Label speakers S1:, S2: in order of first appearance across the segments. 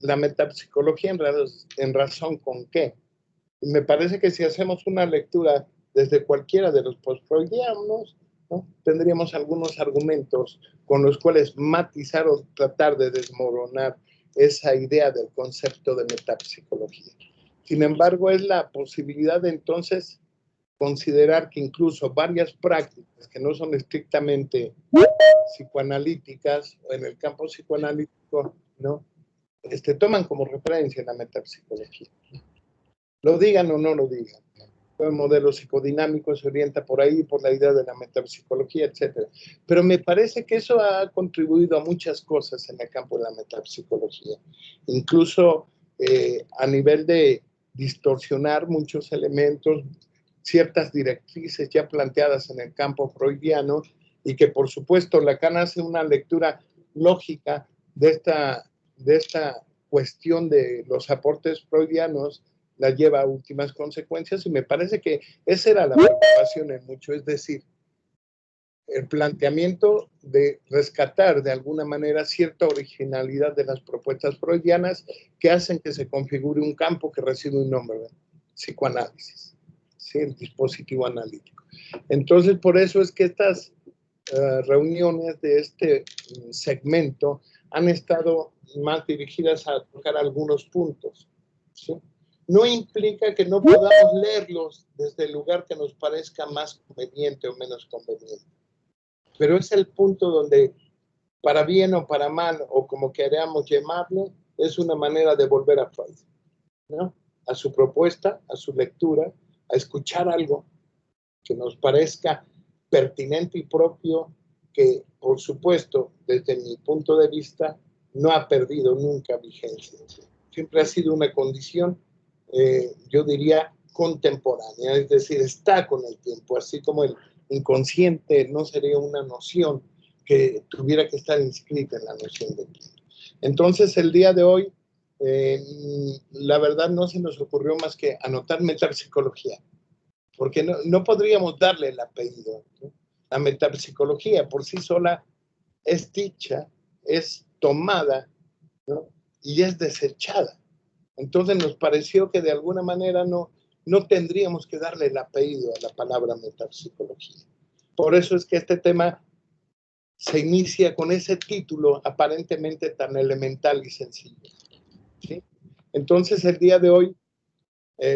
S1: la metapsicología en razón con qué. Y me parece que si hacemos una lectura desde cualquiera de los postfreudianos, ¿no?, tendríamos algunos argumentos con los cuales matizar o tratar de desmoronar esa idea del concepto de metapsicología. Sin embargo, es la posibilidad de entonces considerar que incluso varias prácticas que no son estrictamente psicoanalíticas o en el campo psicoanalítico, ¿no?, toman como referencia la metapsicología. Lo digan o no lo digan. El modelo psicodinámico se orienta por ahí, por la idea de la metapsicología, etc. Pero me parece que eso ha contribuido a muchas cosas en el campo de la metapsicología. Incluso a nivel de distorsionar muchos elementos, ciertas directrices ya planteadas en el campo freudiano, y que por supuesto Lacan hace una lectura lógica de esta cuestión de los aportes freudianos, la lleva a últimas consecuencias, y me parece que esa era la preocupación en mucho, es decir, el planteamiento de rescatar de alguna manera cierta originalidad de las propuestas freudianas que hacen que se configure un campo que recibe un nombre, psicoanálisis, ¿sí?, el dispositivo analítico. Entonces, por eso es que estas reuniones de este segmento han estado más dirigidas a tocar algunos puntos, ¿sí? No implica que no podamos leerlos desde el lugar que nos parezca más conveniente o menos conveniente. Pero es el punto donde, para bien o para mal, o como queramos llamarlo, es una manera de volver a Freud, ¿no?, a su propuesta, a su lectura, a escuchar algo que nos parezca pertinente y propio, que, por supuesto, desde mi punto de vista, no ha perdido nunca vigencia. Siempre ha sido una condición, yo diría, contemporánea, es decir, está con el tiempo, así como el inconsciente no sería una noción que tuviera que estar inscrita en la noción de tiempo. Entonces, el día de hoy, la verdad no se nos ocurrió más que anotar metapsicología, porque no podríamos darle el apellido, ¿no? La metapsicología por sí sola es dicha, es tomada, ¿no?, y es desechada. Entonces nos pareció que de alguna manera no tendríamos que darle el apellido a la palabra metapsicología. Por eso es que este tema se inicia con ese título aparentemente tan elemental y sencillo, ¿sí? Entonces, el día de hoy,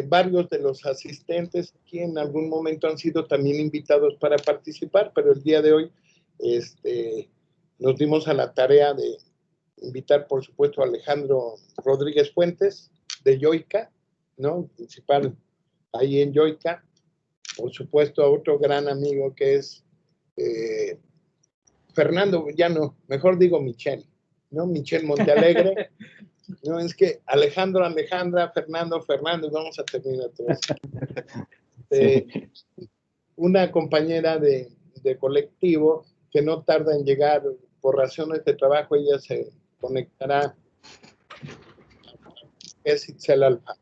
S1: varios de los asistentes aquí en algún momento han sido también invitados para participar, pero el día de hoy nos dimos a la tarea de invitar, por supuesto, a Alejandro Rodríguez Fuentes, de Yoica, ¿no?, principal ahí en Yoica. Por supuesto, a otro gran amigo que es Fernando, ya no, mejor digo Michel, ¿no?, Michel Montealegre. No, es que Alejandra, Fernando, vamos a terminar todos. Sí. Una compañera de colectivo que no tarda en llegar por razones de trabajo, ella se conectará, es Itzel Alfa,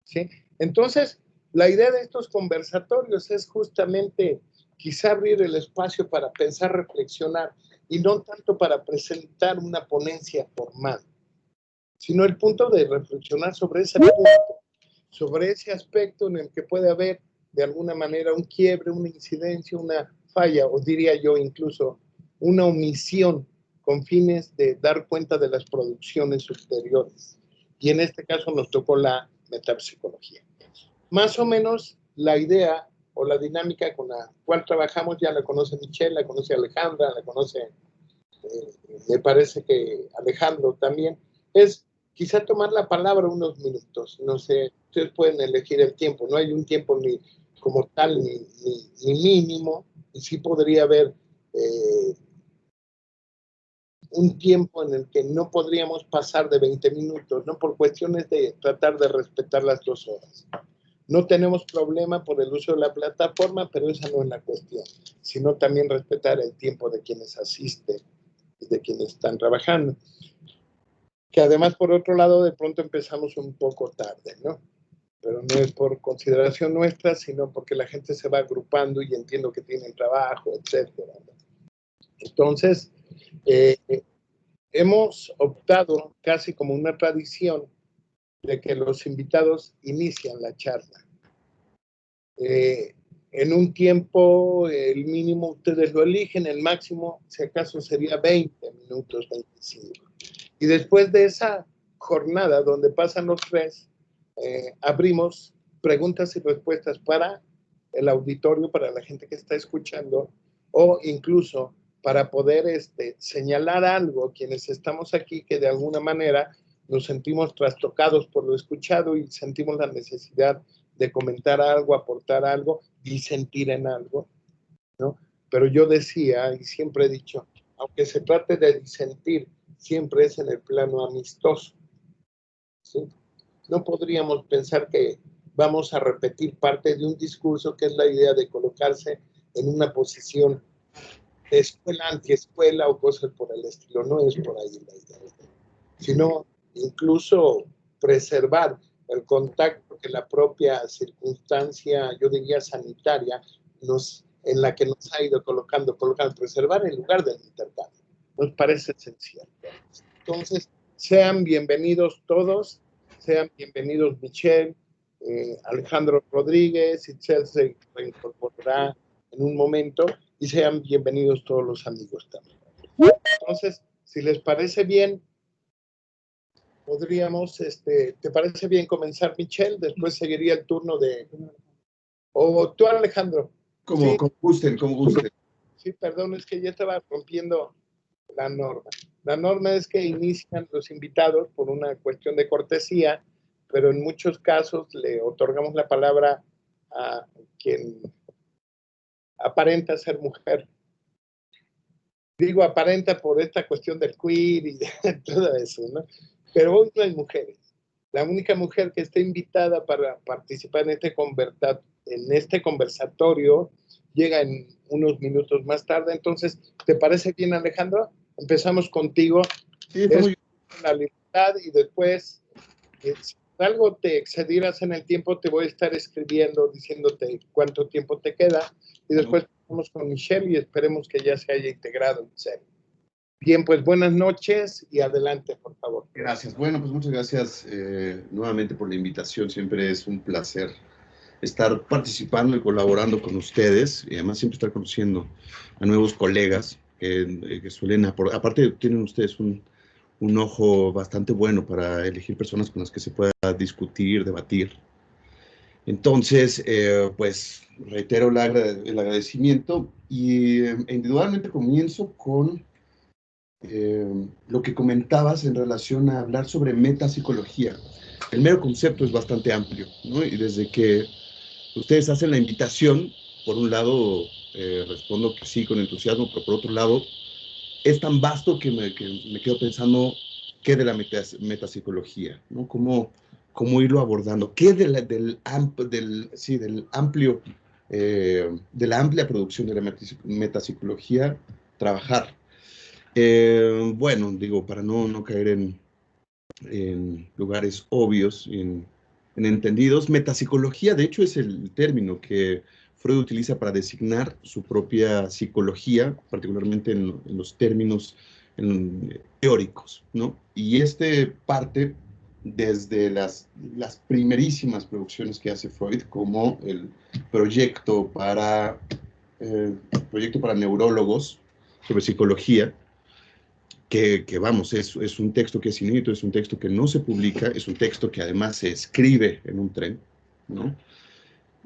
S1: ¿sí? Entonces, la idea de estos conversatorios es justamente quizá abrir el espacio para pensar, reflexionar, y no tanto para presentar una ponencia formal, sino el punto de reflexionar sobre ese punto, sobre ese aspecto en el que puede haber de alguna manera un quiebre, una incidencia, una falla, o diría yo incluso una omisión con fines de dar cuenta de las producciones ulteriores. Y en este caso nos tocó la metapsicología. Más o menos la idea o la dinámica con la cual trabajamos ya la conoce Michelle, la conoce Alejandra, la conoce, me parece que Alejandro también, es quizá tomar la palabra unos minutos. No sé, ustedes pueden elegir el tiempo, no hay un tiempo ni como tal ni mínimo, y sí podría haber un tiempo en el que no podríamos pasar de 20 minutos, ¿no?, por cuestiones de tratar de respetar las 2 horas. No tenemos problema por el uso de la plataforma, pero esa no es la cuestión, sino también respetar el tiempo de quienes asisten y de quienes están trabajando. Que además, por otro lado, de pronto empezamos un poco tarde, ¿no? Pero no es por consideración nuestra, sino porque la gente se va agrupando y entiendo que tienen trabajo, etcétera. Entonces, hemos optado casi como una tradición de que los invitados inician la charla. En un tiempo, el mínimo ustedes lo eligen, el máximo, si acaso, sería 20 minutos, 25. Y después de esa jornada donde pasan los tres, abrimos preguntas y respuestas para el auditorio, para la gente que está escuchando, o incluso para poder señalar algo, quienes estamos aquí, que de alguna manera nos sentimos trastocados por lo escuchado y sentimos la necesidad de comentar algo, aportar algo, disentir en algo, ¿no? Pero yo decía, y siempre he dicho, aunque se trate de disentir, siempre es en el plano amistoso, ¿sí? No podríamos pensar que vamos a repetir parte de un discurso que es la idea de colocarse en una posición de escuela, antiescuela o cosas por el estilo. No es por ahí la idea, sino incluso preservar el contacto que la propia circunstancia, yo diría sanitaria, en la que nos ha ido colocando, preservar en lugar del intercambio. Nos parece esencial. Entonces, sean bienvenidos todos, sean bienvenidos Michelle, Alejandro Rodríguez, Itzel se reincorporará en un momento, y sean bienvenidos todos los amigos también. Entonces, si les parece bien, podríamos, ¿te parece bien comenzar, Michelle? Después seguiría el turno de... O tú, Alejandro.
S2: Como gusten, como gusten.
S1: Sí, perdón, es que ya estaba rompiendo la norma. La norma es que inician los invitados por una cuestión de cortesía, pero en muchos casos le otorgamos la palabra a quien aparenta ser mujer. Digo aparenta por esta cuestión del queer y todo eso, ¿no? Pero hoy no hay mujeres. La única mujer que está invitada para participar en este conversatorio llega en unos minutos más tarde. Entonces, ¿te parece bien, Alejandro? Empezamos contigo.
S2: Sí, está muy bien.
S1: La libertad, y después, si algo te excedieras en el tiempo, te voy a estar escribiendo, diciéndote cuánto tiempo te queda, y después vamos con Michelle y esperemos que ya se haya integrado Michelle. Bien, pues buenas noches y adelante, por favor.
S2: Gracias. Bueno, pues muchas gracias nuevamente por la invitación. Siempre es un placer estar participando y colaborando con ustedes, y además siempre estar conociendo a nuevos colegas que suelen aparte tienen ustedes un ojo bastante bueno para elegir personas con las que se pueda discutir, debatir. Entonces, pues reitero el agradecimiento y individualmente comienzo con lo que comentabas en relación a hablar sobre metapsicología. El mero concepto es bastante amplio, ¿no? Y desde que ustedes hacen la invitación, por un lado respondo que sí con entusiasmo, pero por otro lado es tan vasto que me quedo pensando qué de la metapsicología, ¿no? ¿Cómo irlo abordando? ¿Qué de la amplia producción de la metapsicología trabajar? Bueno, digo, para no caer en lugares obvios, en entendidos, metapsicología, de hecho, es el término que Freud utiliza para designar su propia psicología, particularmente en los términos teóricos, ¿no? Y parte desde las primerísimas producciones que hace Freud, como el proyecto para neurólogos sobre psicología, que vamos, es un texto que es inédito, es un texto que no se publica, es un texto que además se escribe en un tren, ¿no?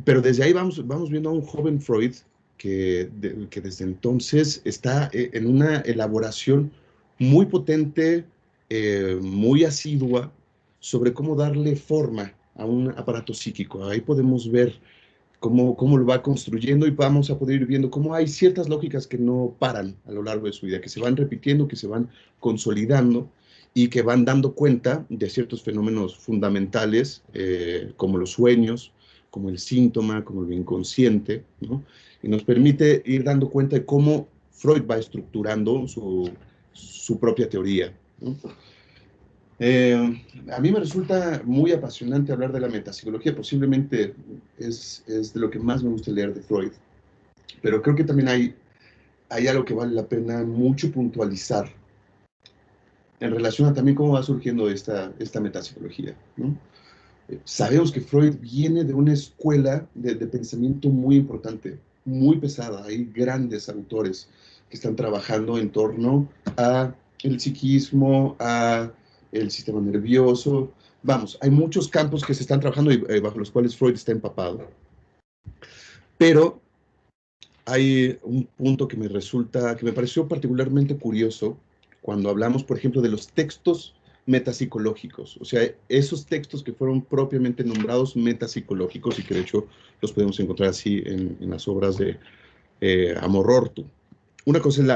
S2: Pero desde ahí vamos viendo a un joven Freud que desde entonces está en una elaboración muy potente, muy asidua, sobre cómo darle forma a un aparato psíquico. Ahí podemos ver cómo lo va construyendo, y vamos a poder ir viendo cómo hay ciertas lógicas que no paran a lo largo de su vida, que se van repitiendo, que se van consolidando y que van dando cuenta de ciertos fenómenos fundamentales, como los sueños, como el síntoma, como lo inconsciente, ¿no? Y nos permite ir dando cuenta de cómo Freud va estructurando su propia teoría, ¿no? A mí me resulta muy apasionante hablar de la metapsicología, posiblemente es de lo que más me gusta leer de Freud, pero creo que también hay algo que vale la pena mucho puntualizar, en relación a también cómo va surgiendo esta metapsicología, ¿no? Sabemos que Freud viene de una escuela de pensamiento muy importante, muy pesada. Hay grandes autores que están trabajando en torno a el psiquismo, a el sistema nervioso. Vamos, hay muchos campos que se están trabajando y bajo los cuales Freud está empapado. Pero hay un punto que me pareció particularmente curioso cuando hablamos, por ejemplo, de los textos metapsicológicos, o sea, esos textos que fueron propiamente nombrados metapsicológicos y que de hecho los podemos encontrar así en las obras de Amor Ortu. Una cosa es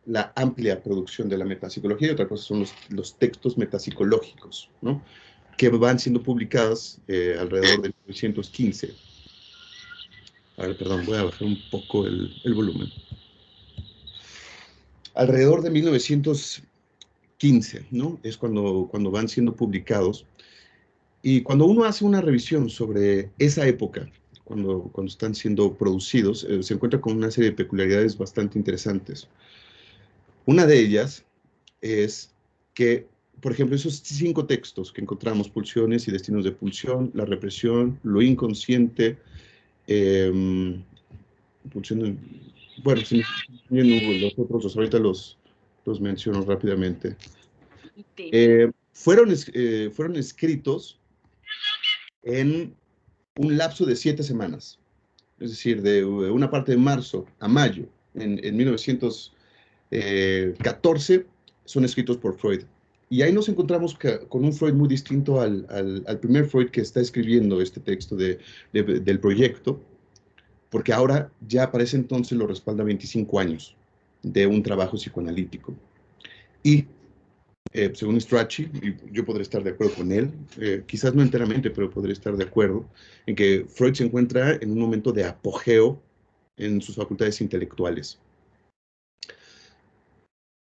S2: la amplia producción de la metapsicología y otra cosa son los textos metapsicológicos, ¿no? Que van siendo publicadas alrededor de 1915. A ver, perdón, voy a bajar un poco el volumen. Alrededor de 1915, ¿no? Es cuando van siendo publicados. Y cuando uno hace una revisión sobre esa época, cuando están siendo producidos, se encuentra con una serie de peculiaridades bastante interesantes. Una de ellas es que, por ejemplo, esos 5 textos que encontramos, Pulsiones y Destinos de Pulsión, La Represión, Lo Inconsciente, Pulsión, bueno, si los otros dos, ahorita los menciono rápidamente. Fueron escritos en un lapso de 7 semanas, es decir, de una parte de marzo a mayo, en 1914, son escritos por Freud. Y ahí nos encontramos con un Freud muy distinto al primer Freud que está escribiendo este texto del proyecto, porque ahora ya para ese entonces lo respalda 25 años de un trabajo psicoanalítico. Y según Strachey, y yo podré estar de acuerdo con él, quizás no enteramente, pero podré estar de acuerdo, en que Freud se encuentra en un momento de apogeo en sus facultades intelectuales.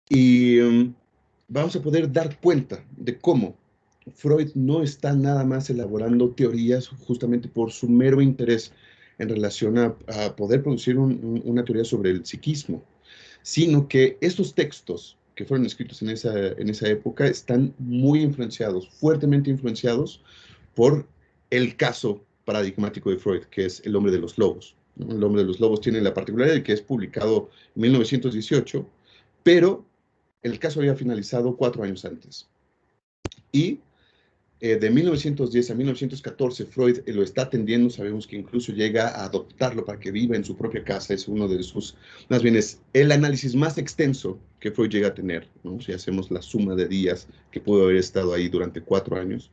S2: Y vamos a poder dar cuenta de cómo Freud no está nada más elaborando teorías justamente por su mero interés en relación a poder producir una teoría sobre el psiquismo, sino que estos textos que fueron escritos en esa época están muy influenciados, fuertemente influenciados por el caso paradigmático de Freud, que es El hombre de los lobos, ¿no? El hombre de los lobos tiene la particularidad de que es publicado en 1918, pero el caso había finalizado 4 años antes. Y de 1910 a 1914, Freud lo está atendiendo, sabemos que incluso llega a adoptarlo para que viva en su propia casa, es uno de sus, más bien es el análisis más extenso que Freud llega a tener, ¿no? Si hacemos la suma de días que pudo haber estado ahí durante 4 años,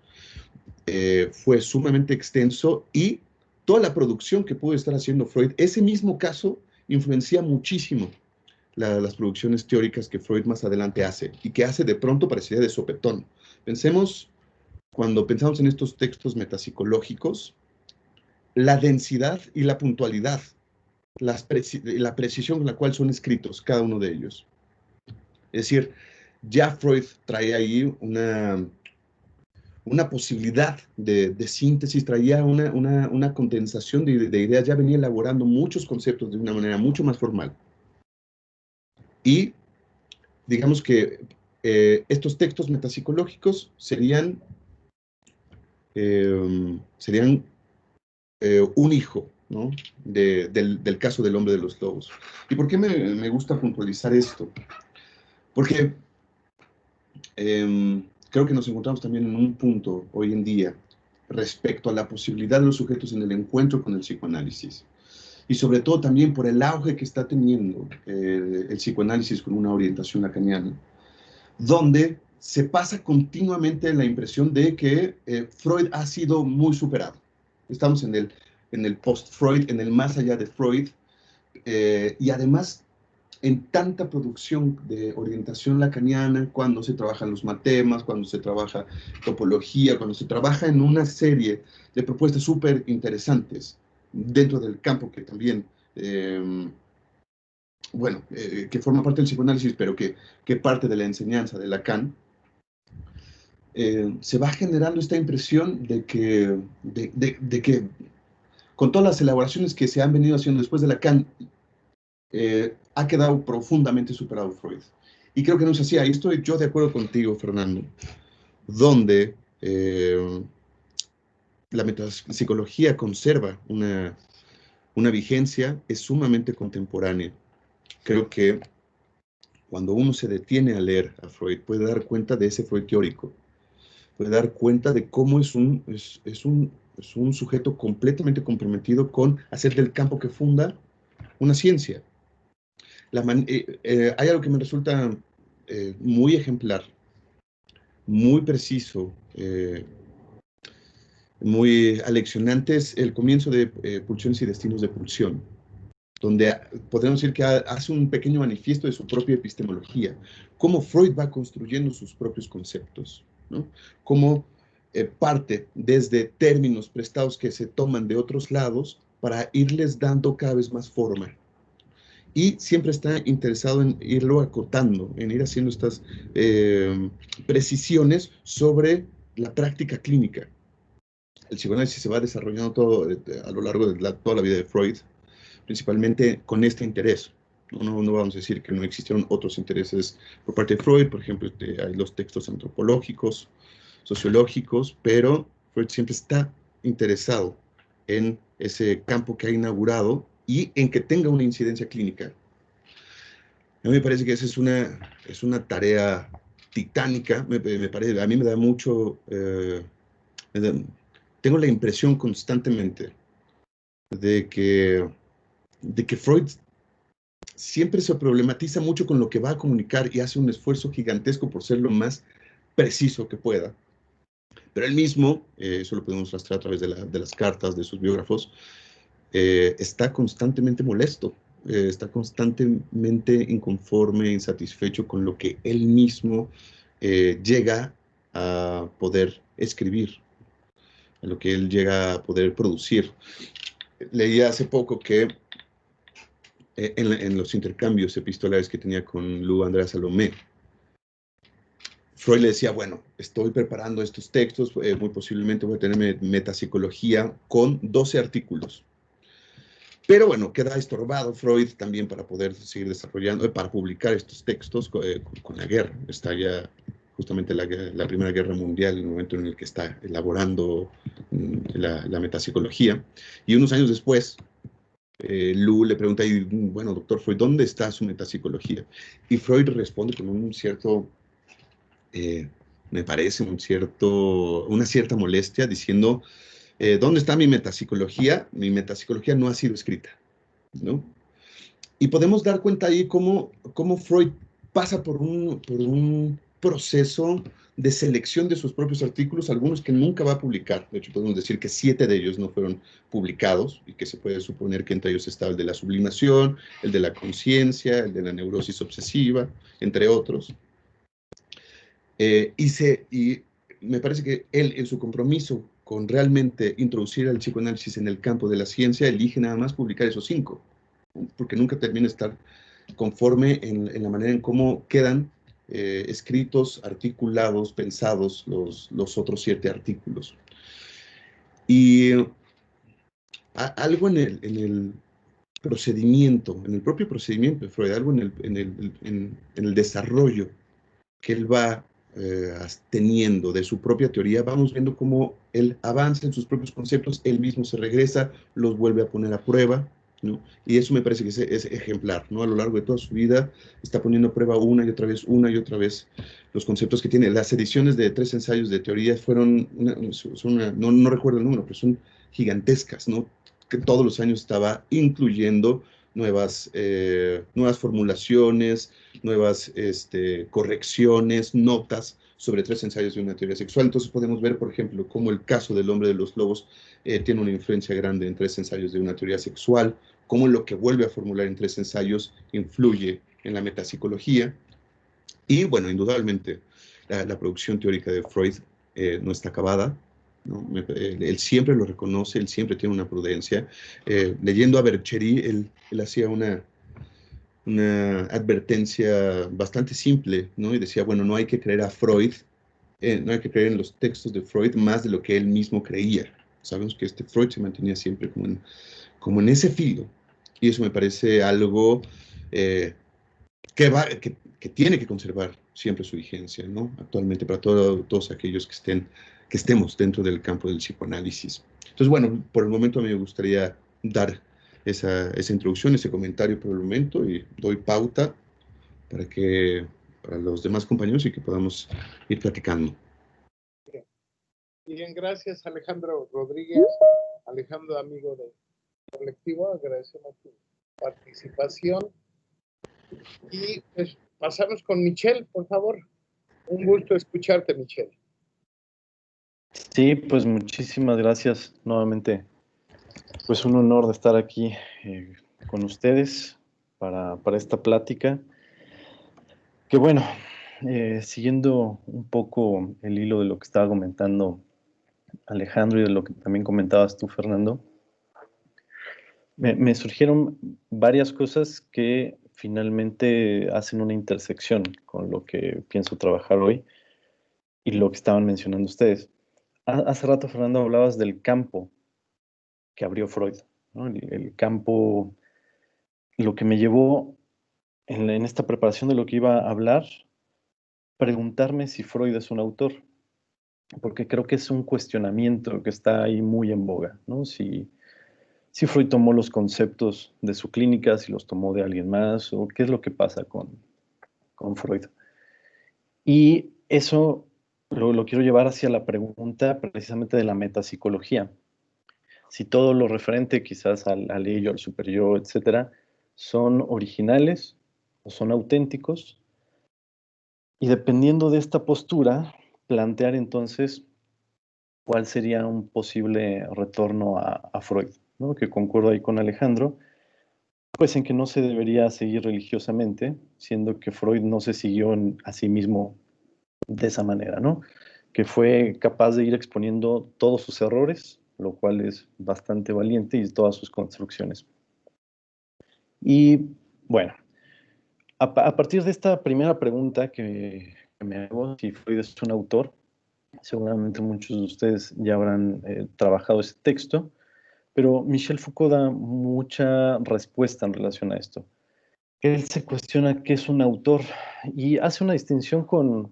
S2: fue sumamente extenso y toda la producción que pudo estar haciendo Freud, ese mismo caso influencia muchísimo las producciones teóricas que Freud más adelante hace y que hace de pronto parecería de sopetón. Cuando pensamos en estos textos metapsicológicos, la densidad y la puntualidad, la precisión con la cual son escritos cada uno de ellos. Es decir, ya Freud trae ahí una posibilidad de síntesis, traía una condensación de ideas, ya venía elaborando muchos conceptos de una manera mucho más formal. Y digamos que estos textos metapsicológicos serían un hijo, ¿no? del caso del hombre de los lobos. ¿Y por qué me gusta puntualizar esto? Porque creo que nos encontramos también en un punto hoy en día respecto a la posibilidad de los sujetos en el encuentro con el psicoanálisis. Y sobre todo también por el auge que está teniendo el psicoanálisis con una orientación lacaniana, donde se pasa continuamente la impresión de que Freud ha sido muy superado. Estamos en el post-Freud, en el más allá de Freud, y además en tanta producción de orientación lacaniana, cuando se trabajan los matemas, cuando se trabaja topología, cuando se trabaja en una serie de propuestas súper interesantes dentro del campo que también, que forma parte del psicoanálisis, pero que parte de la enseñanza de Lacan, se va generando esta impresión de que con todas las elaboraciones que se han venido haciendo después de Lacan, ha quedado profundamente superado Freud. Y creo que no es así. Ahí estoy yo de acuerdo contigo, Fernando, donde la metapsicología conserva una vigencia, es sumamente contemporánea. Creo que cuando uno se detiene a leer a Freud, puede dar cuenta de ese Freud teórico, puede dar cuenta de cómo es un sujeto completamente comprometido con hacer del campo que funda una ciencia. Hay algo que me resulta muy ejemplar, muy preciso, muy aleccionante, es el comienzo de Pulsiones y Destinos de Pulsión, donde podemos decir que hace un pequeño manifiesto de su propia epistemología, cómo Freud va construyendo sus propios conceptos, ¿no? Cómo parte desde términos prestados que se toman de otros lados para irles dando cada vez más forma. Y siempre está interesado en irlo acotando, en ir haciendo estas precisiones sobre la práctica clínica. El psicoanálisis se va desarrollando todo a lo largo de toda la vida de Freud, principalmente con este interés. No vamos a decir que no existieron otros intereses por parte de Freud, por ejemplo, hay los textos antropológicos, sociológicos, pero Freud siempre está interesado en ese campo que ha inaugurado y en que tenga una incidencia clínica. A mí me parece que esa es una tarea titánica, parece, a mí me da mucho, tengo la impresión constantemente de que Freud siempre se problematiza mucho con lo que va a comunicar y hace un esfuerzo gigantesco por ser lo más preciso que pueda. Pero él mismo, eso lo podemos rastrear a través de las cartas de sus biógrafos, está constantemente molesto, está constantemente inconforme, insatisfecho con lo que él mismo llega a poder escribir, a lo que él llega a poder producir. Leía hace poco que en los intercambios epistolares que tenía con Lu Andrea Salomé, Freud le decía, bueno, estoy preparando estos textos, muy posiblemente voy a tener metapsicología con 12 artículos. Pero bueno, queda estorbado Freud también para poder seguir desarrollando, para publicar estos textos con la guerra. Está ya justamente la Primera Guerra Mundial, el momento en el que está elaborando la metapsicología. Y unos años después, Lu le pregunta, bueno, doctor Freud, ¿dónde está su metapsicología? Y Freud responde con un cierto, me parece, una cierta molestia, diciendo, ¿dónde está mi metapsicología? Mi metapsicología no ha sido escrita, ¿no? Y podemos dar cuenta ahí cómo Freud pasa por un proceso de selección de sus propios artículos, algunos que nunca va a publicar. De hecho, podemos decir que 7 de ellos no fueron publicados y que se puede suponer que entre ellos estaba el de la sublimación, el de la conciencia, el de la neurosis obsesiva, entre otros. Y me parece que él, en su compromiso con realmente introducir al psicoanálisis en el campo de la ciencia, elige nada más publicar esos 5, porque nunca termina de estar conforme en la manera en cómo quedan escritos, articulados, pensados los otros 7 artículos. Y algo en el procedimiento, en el propio procedimiento de Freud, algo en el desarrollo que él va teniendo de su propia teoría, vamos viendo cómo él avanza en sus propios conceptos, él mismo se regresa, los vuelve a poner a prueba, ¿no? Y eso me parece que es ejemplar, ¿no? A lo largo de toda su vida está poniendo a prueba una y otra vez los conceptos que tiene. Las ediciones de 3 ensayos de teoría fueron, no recuerdo el número, pero son gigantescas, ¿no? Que todos los años estaba incluyendo nuevas formulaciones, nuevas correcciones, notas sobre 3 ensayos de una teoría sexual. Entonces podemos ver, por ejemplo, cómo el caso del hombre de los lobos tiene una influencia grande en 3 ensayos de una teoría sexual, cómo lo que vuelve a formular en 3 ensayos influye en la metapsicología. Y bueno, indudablemente la producción teórica de Freud no está acabada, ¿no? Él siempre lo reconoce, él siempre tiene una prudencia. Leyendo a Berchery, él hacía una advertencia bastante simple, ¿no? Y decía, bueno, no hay que creer a Freud, no hay que creer en los textos de Freud más de lo que él mismo creía. Sabemos que Freud se mantenía siempre como en ese filo. Y eso me parece algo que que tiene que conservar siempre su vigencia, ¿no? Actualmente para todos aquellos que estemos dentro del campo del psicoanálisis. Entonces, bueno, por el momento a mí me gustaría dar esa introducción, ese comentario por el momento, y doy pauta para los demás compañeros y que podamos ir platicando.
S1: Bien, gracias Alejandro Rodríguez, Alejandro, amigo del colectivo, agradecemos tu participación. Y pues pasamos con Michelle, por favor. Un gusto escucharte, Michelle.
S3: Sí, pues muchísimas gracias nuevamente. Pues un honor de estar aquí con ustedes para esta plática. Que bueno, siguiendo un poco el hilo de lo que estaba comentando Alejandro y de lo que también comentabas tú, Fernando, me surgieron varias cosas que finalmente hacen una intersección con lo que pienso trabajar hoy y lo que estaban mencionando ustedes. Hace rato, Fernando, hablabas del campo que abrió Freud, ¿no? El campo, lo que me llevó en esta preparación de lo que iba a hablar, preguntarme si Freud es un autor, porque creo que es un cuestionamiento que está ahí muy en boga, ¿no? Si Freud tomó los conceptos de su clínica, si los tomó de alguien más, o qué es lo que pasa con Freud. Y eso lo quiero llevar hacia la pregunta precisamente de la metapsicología. Si todo lo referente quizás al ello, al superyo, etcétera, son originales o son auténticos, y dependiendo de esta postura, plantear entonces cuál sería un posible retorno a Freud, ¿no? Que concuerdo ahí con Alejandro, pues en que no se debería seguir religiosamente, siendo que Freud no se siguió a sí mismo de esa manera, ¿no? Que fue capaz de ir exponiendo todos sus errores, lo cual es bastante valiente, y todas sus construcciones. Y bueno, a partir de esta primera pregunta que me hago, si Freud es un autor, seguramente muchos de ustedes ya habrán trabajado ese texto, pero Michel Foucault da mucha respuesta en relación a esto. Él se cuestiona qué es un autor y hace una distinción con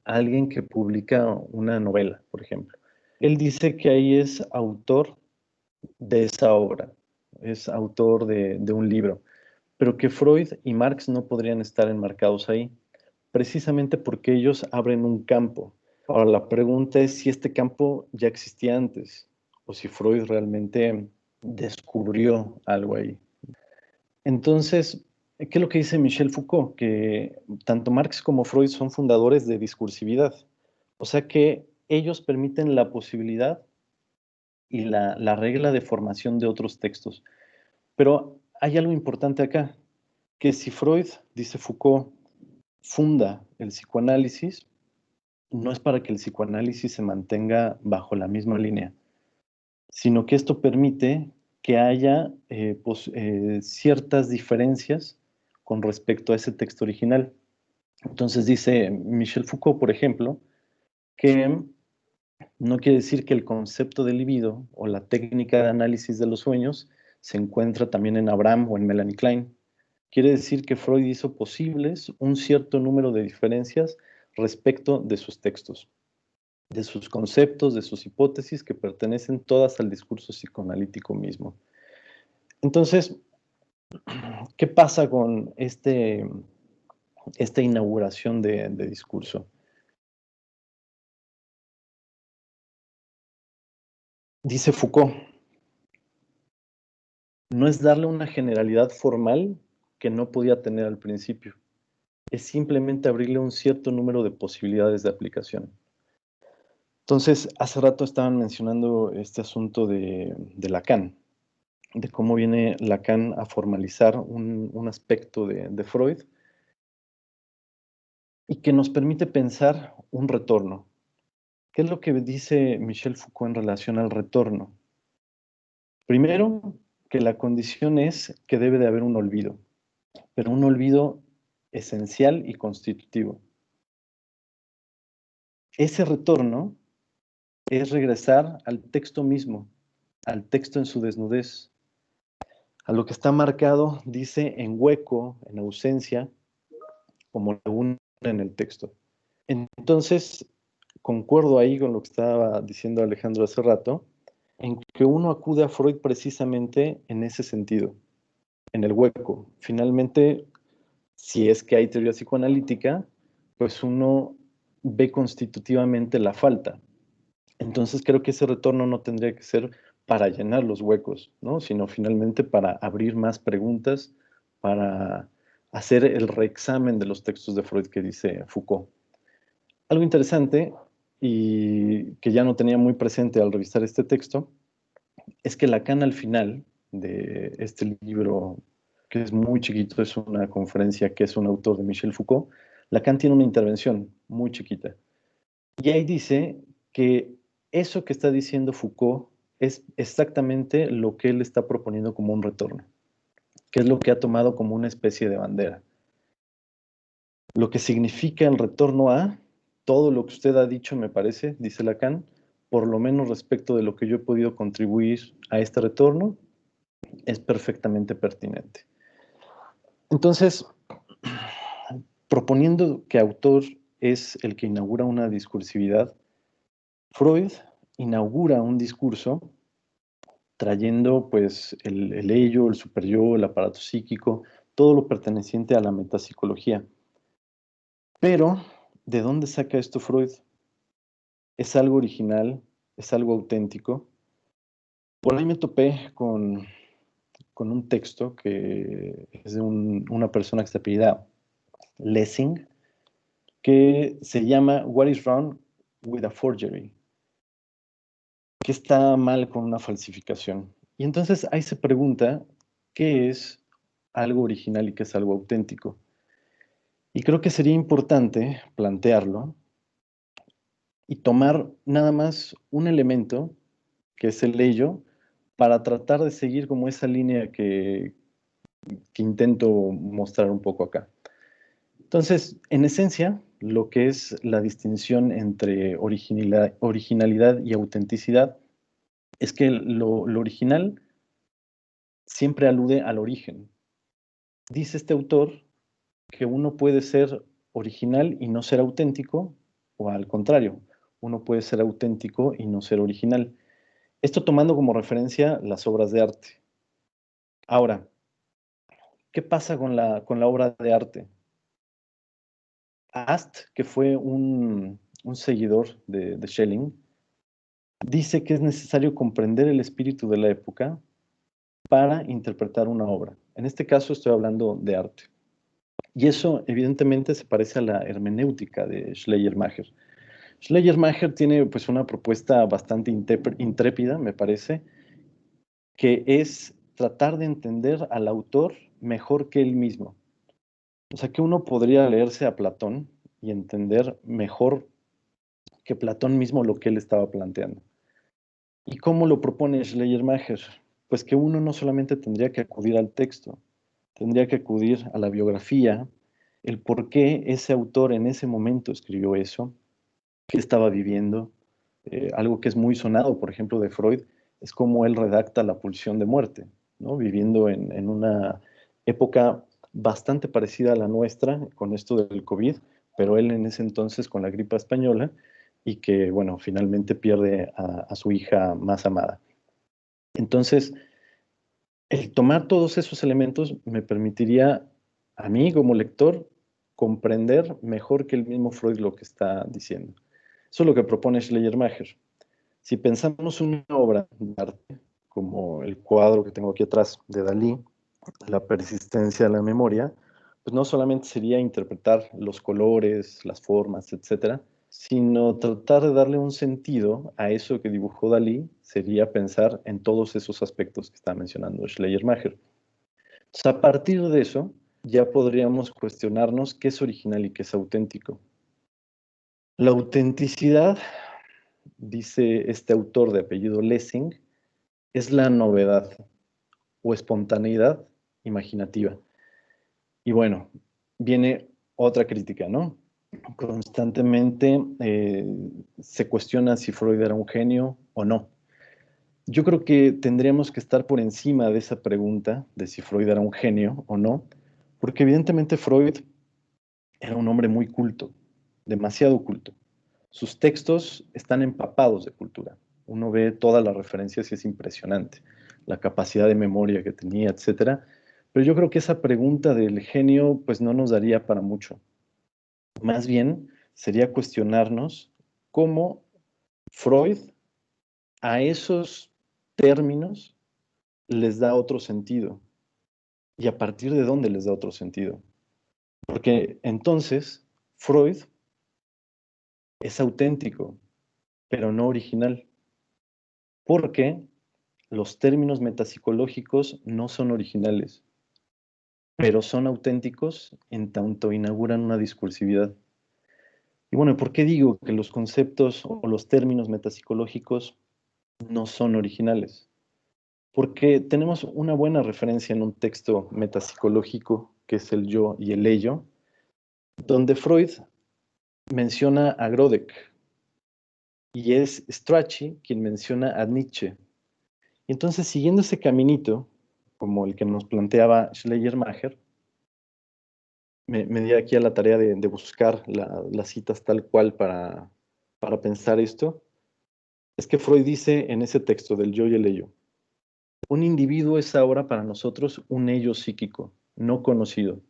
S3: alguien que publica una novela, por ejemplo. Él dice que ahí es autor de esa obra, es autor de un libro, pero que Freud y Marx no podrían estar enmarcados ahí, precisamente porque ellos abren un campo. Ahora, la pregunta es si este campo ya existía antes o si Freud realmente descubrió algo ahí. Entonces, ¿qué es lo que dice Michel Foucault? Que tanto Marx como Freud son fundadores de discursividad. O sea que ellos permiten la posibilidad y la regla de formación de otros textos. Pero hay algo importante acá, que si Freud, dice Foucault, funda el psicoanálisis, no es para que el psicoanálisis se mantenga bajo la misma línea, sino que esto permite que haya ciertas diferencias con respecto a ese texto original. Entonces dice Michel Foucault, por ejemplo, que no quiere decir que el concepto de libido o la técnica de análisis de los sueños se encuentra también en Abraham o en Melanie Klein. Quiere decir que Freud hizo posibles un cierto número de diferencias respecto de sus textos, de sus conceptos, de sus hipótesis, que pertenecen todas al discurso psicoanalítico mismo. Entonces, ¿qué pasa con esta inauguración de discurso? Dice Foucault, no es darle una generalidad formal que no podía tener al principio, es simplemente abrirle un cierto número de posibilidades de aplicación. Entonces, hace rato estaban mencionando este asunto de Lacan, de cómo viene Lacan a formalizar un aspecto de Freud y que nos permite pensar un retorno. ¿Qué es lo que dice Michel Foucault en relación al retorno? Primero, que la condición es que debe de haber un olvido, pero un olvido esencial y constitutivo. Ese retorno es regresar al texto mismo, al texto en su desnudez, a lo que está marcado, dice, en hueco, en ausencia, como lo une en el texto. Entonces, concuerdo ahí con lo que estaba diciendo Alejandro hace rato, en que uno acude a Freud precisamente en ese sentido, en el hueco. Finalmente, si es que hay teoría psicoanalítica, pues uno ve constitutivamente la falta. Entonces creo que ese retorno no tendría que ser para llenar los huecos, ¿no? Sino finalmente para abrir más preguntas, para hacer el reexamen de los textos de Freud que dice Foucault. Algo interesante y que ya no tenía muy presente al revisar este texto es que Lacan al final de este libro, que es muy chiquito, es una conferencia que es un autor de Michel Foucault, Lacan tiene una intervención muy chiquita. Y ahí dice que eso que está diciendo Foucault es exactamente lo que él está proponiendo como un retorno, que es lo que ha tomado como una especie de bandera. Lo que significa el retorno a todo lo que usted ha dicho, me parece, dice Lacan, por lo menos respecto de lo que yo he podido contribuir a este retorno, es perfectamente pertinente. Entonces, proponiendo que autor es el que inaugura una discursividad, Freud inaugura un discurso trayendo pues el ello, el superyo, el aparato psíquico, todo lo perteneciente a la metapsicología. Pero, ¿de dónde saca esto Freud? ¿Es algo original? ¿Es algo auténtico? Por ahí me topé con un texto que es de una persona que se apellida Lessing, que se llama What is Wrong with a Forgery? ¿Qué está mal con una falsificación? Y entonces ahí se pregunta qué es algo original y qué es algo auténtico. Y creo que sería importante plantearlo y tomar nada más un elemento, que es el ello, para tratar de seguir como esa línea que intento mostrar un poco acá. Entonces, en esencia, lo que es la distinción entre originalidad y autenticidad es que lo original siempre alude al origen. Dice este autor que uno puede ser original y no ser auténtico, o al contrario, uno puede ser auténtico y no ser original. Esto tomando como referencia las obras de arte. Ahora, ¿qué pasa con la obra de arte? Ast, que fue un seguidor de Schelling, dice que es necesario comprender el espíritu de la época para interpretar una obra. En este caso estoy hablando de arte. Y eso evidentemente se parece a la hermenéutica de Schleiermacher. Schleiermacher tiene pues una propuesta bastante intrépida, me parece, que es tratar de entender al autor mejor que él mismo. O sea que uno podría leerse a Platón y entender mejor que Platón mismo lo que él estaba planteando. ¿Y cómo lo propone Schleiermacher? Pues que uno no solamente tendría que acudir al texto, tendría que acudir a la biografía, el por qué ese autor en ese momento escribió eso, qué estaba viviendo. Algo que es muy sonado, por ejemplo, de Freud, es cómo él redacta La pulsión de muerte, ¿no? Viviendo en una época bastante parecida a la nuestra, con esto del COVID, pero él en ese entonces con la gripe española, y que, bueno, finalmente pierde a su hija más amada. Entonces, el tomar todos esos elementos me permitiría a mí como lector comprender mejor que el mismo Freud lo que está diciendo. Eso es lo que propone Schleiermacher. Si pensamos una obra de arte, como el cuadro que tengo aquí atrás de Dalí, La persistencia de la memoria, pues no solamente sería interpretar los colores, las formas, etcétera, sino tratar de darle un sentido a eso que dibujó Dalí, sería pensar en todos esos aspectos que está mencionando Schleiermacher. Entonces, a partir de eso, ya podríamos cuestionarnos qué es original y qué es auténtico. La autenticidad, dice este autor de apellido Lessing, es la novedad o espontaneidad imaginativa. Y bueno, viene otra crítica, ¿no? Constantemente se cuestiona si Freud era un genio o no. Yo creo que tendríamos que estar por encima de esa pregunta de si Freud era un genio o no, porque evidentemente Freud era un hombre muy culto, demasiado culto. Sus textos están empapados de cultura. Uno ve todas las referencias y es impresionante, la capacidad de memoria que tenía, etcétera. Pero yo creo que esa pregunta del genio, pues no nos daría para mucho. Más bien sería cuestionarnos cómo Freud a esos términos les da otro sentido y a partir de dónde les da otro sentido. Porque entonces Freud es auténtico, pero no original, porque los términos metapsicológicos no son originales, pero son auténticos en tanto inauguran una discursividad. Y bueno, ¿por qué digo que los conceptos o los términos metapsicológicos no son originales? Porque tenemos una buena referencia en un texto metapsicológico, que es el yo y el ello, donde Freud menciona a Grodek y es Strachey quien menciona a Nietzsche. Y entonces, siguiendo ese caminito, como el que nos planteaba Schleiermacher, me di aquí a la tarea de buscar las citas tal cual para pensar esto. Es que Freud dice en ese texto del yo y el ello, un individuo es ahora para nosotros un ello psíquico, no conocido,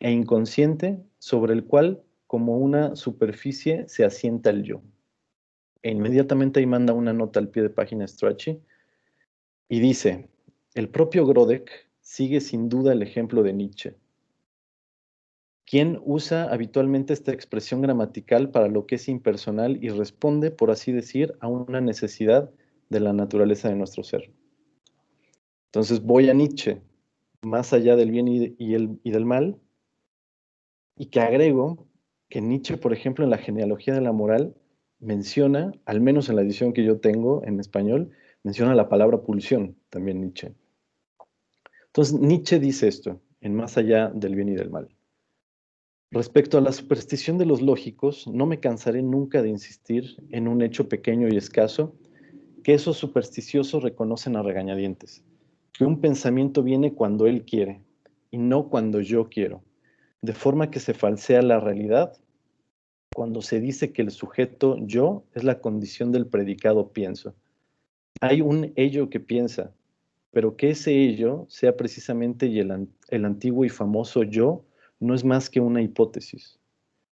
S3: e inconsciente, sobre el cual, como una superficie, se asienta el yo. E inmediatamente ahí manda una nota al pie de página Strachey y dice, el propio Grodek sigue sin duda el ejemplo de Nietzsche, quien usa habitualmente esta expresión gramatical para lo que es impersonal y responde, por así decir, a una necesidad de la naturaleza de nuestro ser. Entonces voy a Nietzsche, más allá del bien y del mal, y que agrego que Nietzsche, por ejemplo, en la genealogía de la moral, menciona, al menos en la edición que yo tengo en español, menciona la palabra pulsión, también Nietzsche. Entonces, Nietzsche dice esto, en Más allá del bien y del mal. Respecto a la superstición de los lógicos, no me cansaré nunca de insistir en un hecho pequeño y escaso que esos supersticiosos reconocen a regañadientes, que un pensamiento viene cuando él quiere y no cuando yo quiero, de forma que se falsea la realidad cuando se dice que el sujeto yo es la condición del predicado pienso. Hay un ello que piensa, pero que ese ello sea precisamente el antiguo y famoso yo no es más que una hipótesis.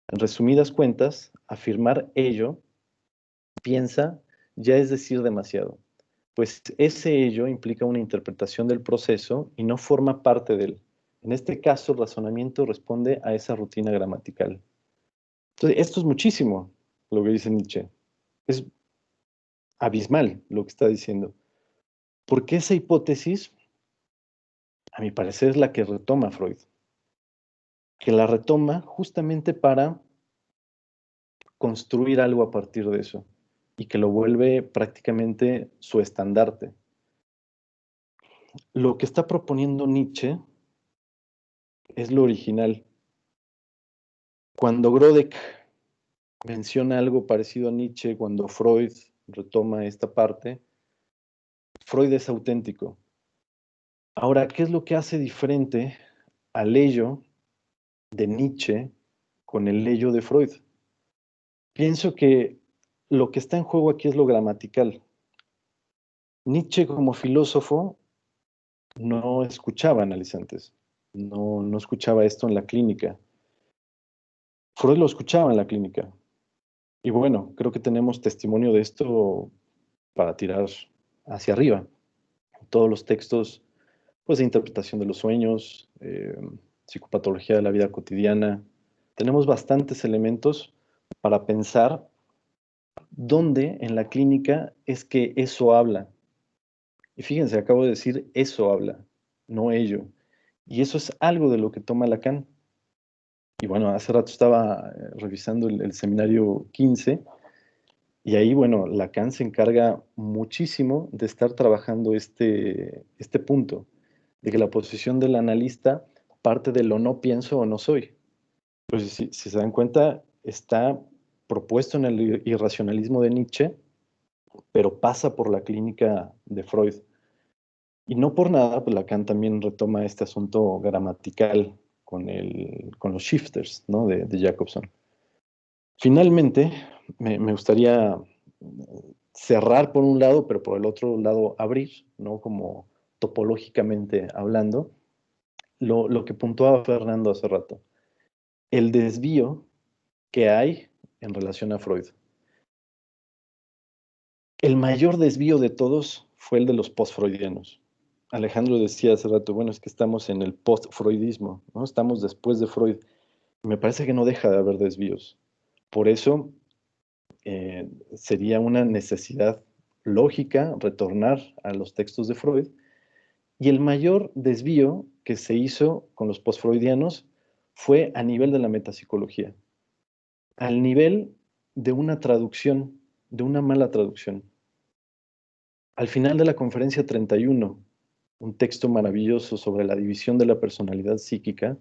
S3: En resumidas cuentas, afirmar ello, piensa, ya es decir demasiado, pues ese ello implica una interpretación del proceso y no forma parte de él. En este caso, el razonamiento responde a esa rutina gramatical. Entonces, esto es muchísimo lo que dice Nietzsche. Es abismal lo que está diciendo. Porque esa hipótesis, a mi parecer, es la que retoma Freud. Que la retoma justamente para construir algo a partir de eso y que lo vuelve prácticamente su estandarte. Lo que está proponiendo Nietzsche es lo original. Cuando Grodek menciona algo parecido a Nietzsche, cuando Freud retoma esta parte, Freud es auténtico. Ahora, ¿qué es lo que hace diferente al ello de Nietzsche con el ello de Freud? Pienso que lo que está en juego aquí es lo gramatical. Nietzsche como filósofo no escuchaba analizantes, no escuchaba esto en la clínica. Freud lo escuchaba en la clínica. Y bueno, creo que tenemos testimonio de esto para tirar hacia arriba. Todos los textos pues, de interpretación de los sueños, psicopatología de la vida cotidiana. Tenemos bastantes elementos para pensar dónde en la clínica es que eso habla. Y fíjense, acabo de decir eso habla, no ello. Y eso es algo de lo que toma Lacan. Y bueno, hace rato estaba revisando el seminario 15 y ahí, bueno, Lacan se encarga muchísimo de estar trabajando este punto, de que la posición del analista parte de lo no pienso o no soy. Pues si se dan cuenta, está propuesto en el irracionalismo de Nietzsche, pero pasa por la clínica de Freud. Y no por nada, pues Lacan también retoma este asunto gramatical con los shifters, ¿no? de Jacobson. Finalmente, me gustaría cerrar por un lado, pero por el otro lado abrir, ¿no? Como topológicamente hablando, lo que puntuaba Fernando hace rato, el desvío que hay en relación a Freud. El mayor desvío de todos fue el de los post-freudianos. Alejandro decía hace rato, bueno, es que estamos en el post-freudismo, ¿no? Estamos después de Freud. Me parece que no deja de haber desvíos. Por eso sería una necesidad lógica retornar a los textos de Freud. Y el mayor desvío que se hizo con los post-freudianos fue a nivel de la metapsicología, al nivel de una traducción, de una mala traducción. Al final de la conferencia 31, un texto maravilloso sobre la división de la personalidad psíquica,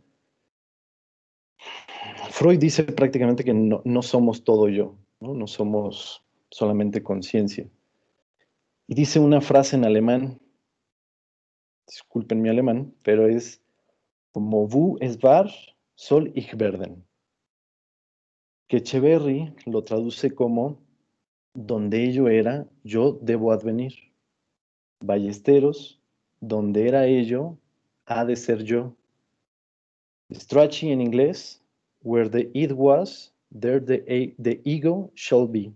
S3: Freud dice prácticamente que no somos todo yo, no somos solamente conciencia. Y dice una frase en alemán, disculpen mi alemán, pero es como Wo es war, soll ich werden. Que Echeverry lo traduce como donde ello era, yo debo advenir. Ballesteros, donde era ello, ha de ser yo. Strachey en inglés, where the it was, there the ego shall be.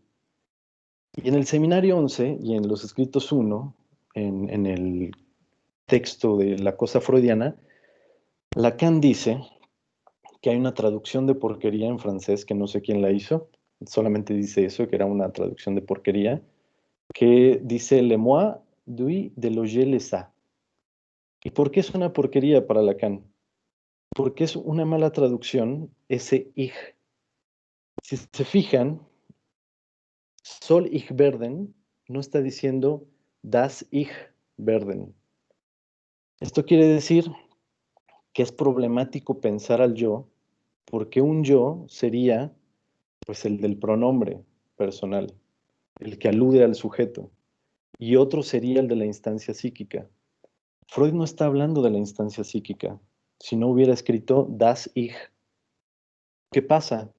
S3: Y en el seminario 11 y en los escritos 1, en el texto de la cosa freudiana, Lacan dice que hay una traducción de porquería en francés que no sé quién la hizo, solamente dice eso, que era una traducción de porquería, que dice le moi du de loger les a. ¿Y por qué es una porquería para Lacan? Porque es una mala traducción ese ich. Si se fijan, soll ich werden no está diciendo das ich werden. Esto quiere decir que es problemático pensar al yo, porque un yo sería pues el del pronombre personal, el que alude al sujeto, y otro sería el de la instancia psíquica. Freud no está hablando de la instancia psíquica, si no hubiera escrito das Ich. ¿Qué pasa?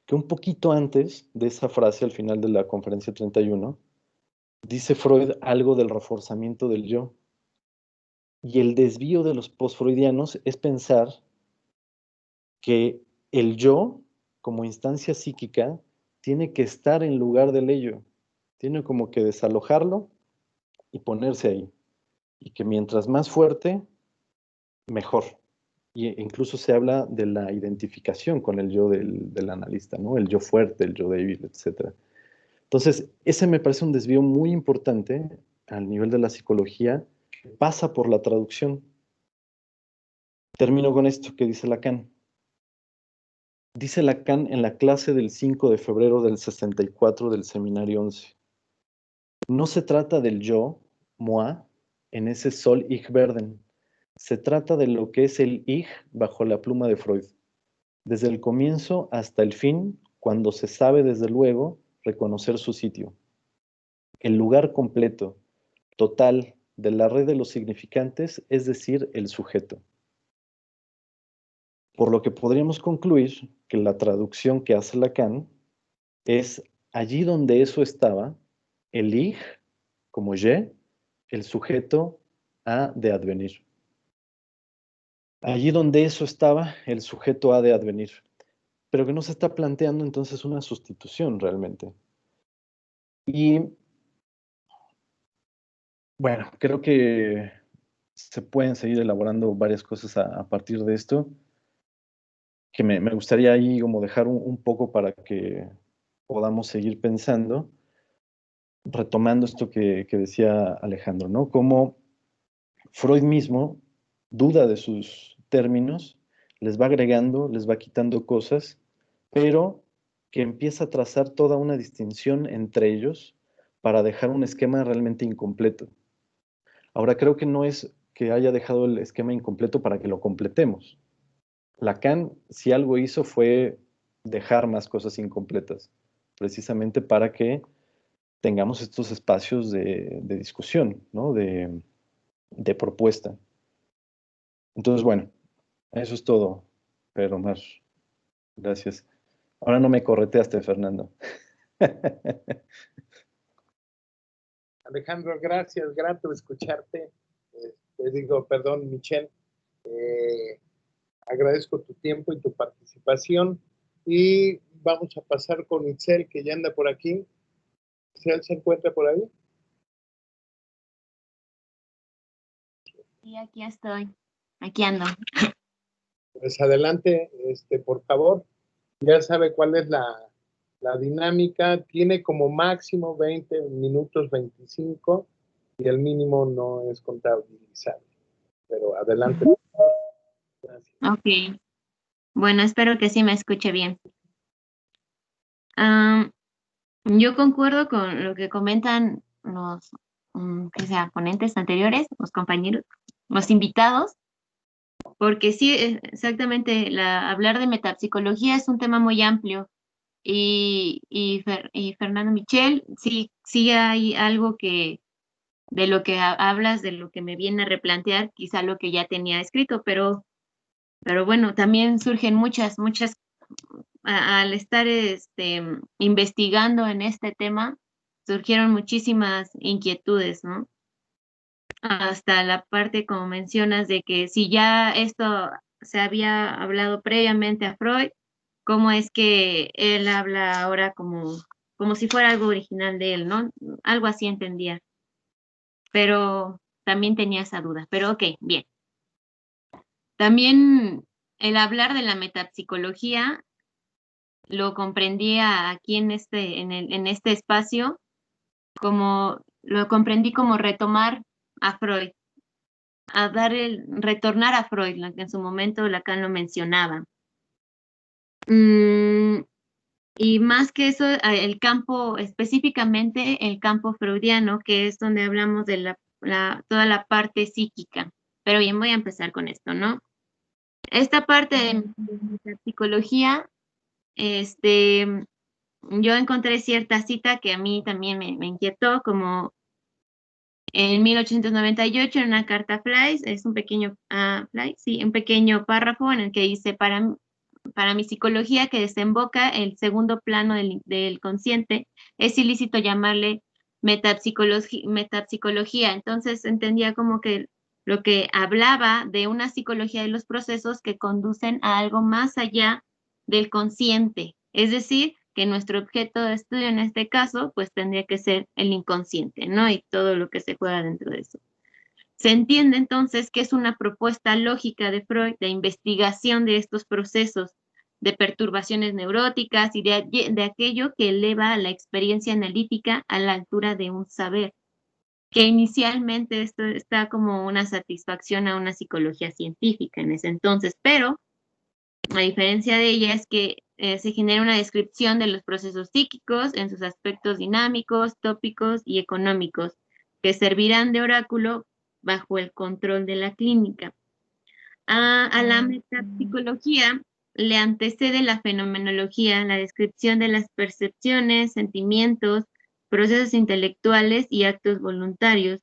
S3: Que un poquito antes de esa frase, al final de la conferencia 31, dice Freud algo del reforzamiento del yo. Y el desvío de los postfreudianos es pensar que el yo, como instancia psíquica, tiene que estar en lugar del ello. Tiene como que desalojarlo y ponerse ahí. Y que mientras más fuerte, mejor. Y incluso se habla de la identificación con el yo del analista, ¿no? El yo fuerte, el yo débil, etc. Entonces, ese me parece un desvío muy importante al nivel de la psicología, que pasa por la traducción. Termino con esto que dice Lacan. Dice Lacan en la clase del 5 de febrero del 64 del seminario 11. No se trata del yo, moi, en ese soll ich werden. Se trata de lo que es el ich bajo la pluma de Freud. Desde el comienzo hasta el fin, cuando se sabe desde luego reconocer su sitio. El lugar completo, total, de la red de los significantes, es decir, el sujeto. Por lo que podríamos concluir que la traducción que hace Lacan es allí donde eso estaba, el ich, como je, el sujeto ha de advenir. Allí donde eso estaba, el sujeto ha de advenir. Pero que no se está planteando entonces una sustitución realmente. Y bueno, creo que se pueden seguir elaborando varias cosas a partir de esto, que me gustaría ahí como dejar un poco para que podamos seguir pensando, retomando esto que decía Alejandro, ¿no? Cómo Freud mismo duda de sus términos, les va agregando, les va quitando cosas, pero que empieza a trazar toda una distinción entre ellos para dejar un esquema realmente incompleto. Ahora, creo que no es que haya dejado el esquema incompleto para que lo completemos. Lacan, si algo hizo, fue dejar más cosas incompletas, precisamente para que tengamos estos espacios de discusión, ¿no? de propuesta. Entonces, bueno, eso es todo, Pero más, gracias. Ahora no me correteaste, Fernando.
S1: Alejandro, gracias, grato escucharte. Te digo, perdón, Michelle, agradezco tu tiempo y tu participación y vamos a pasar con Itzel, que ya anda por aquí. ¿Itzel se encuentra por ahí?
S4: Sí, aquí estoy, aquí ando.
S1: Pues adelante, por favor. Ya sabe cuál es la dinámica. Tiene como máximo 20 minutos, 25, y el mínimo no es contabilizable. Pero adelante. Gracias.
S4: Ok, bueno, espero que sí me escuche bien. Yo concuerdo con lo que comentan los que sea, ponentes anteriores, los compañeros, los invitados, porque sí, exactamente, hablar de metapsicología es un tema muy amplio y Fernando Michel, sí hay algo que de lo que hablas, de lo que me viene a replantear, quizá lo que ya tenía escrito, pero bueno, también surgen muchas al estar investigando en este tema, surgieron muchísimas inquietudes, ¿no? Hasta la parte, como mencionas, de que si ya esto se había hablado previamente a Freud, ¿cómo es que él habla ahora como si fuera algo original de él, ¿no? Algo así entendía, pero también tenía esa duda. Pero ok, bien. También el hablar de la metapsicología lo comprendía aquí en este espacio, lo comprendí como retomar a Freud, retornar a Freud, lo que en su momento Lacan lo mencionaba. Y más que eso, el campo, específicamente el campo freudiano, que es donde hablamos de toda la parte psíquica. Pero bien, voy a empezar con esto, ¿no? Esta parte de la psicología, yo encontré cierta cita que a mí también me inquietó, como en 1898 en una carta a Fleiss, es un pequeño, un pequeño párrafo en el que dice, para mi psicología que desemboca el segundo plano del consciente, es ilícito llamarle metapsicología. Entonces entendía como que lo que hablaba de una psicología de los procesos que conducen a algo más allá del consciente. Es decir, que nuestro objeto de estudio en este caso, pues tendría que ser el inconsciente, ¿no? Y todo lo que se juega dentro de eso. Se entiende entonces que es una propuesta lógica de Freud de investigación de estos procesos de perturbaciones neuróticas y de aquello que eleva a la experiencia analítica a la altura de un saber, que inicialmente esto está como una satisfacción a una psicología científica en ese entonces, pero a diferencia de ella es que se genera una descripción de los procesos psíquicos en sus aspectos dinámicos, tópicos y económicos, que servirán de oráculo bajo el control de la clínica. A la metapsicología le antecede la fenomenología, la descripción de las percepciones, sentimientos, procesos intelectuales y actos voluntarios,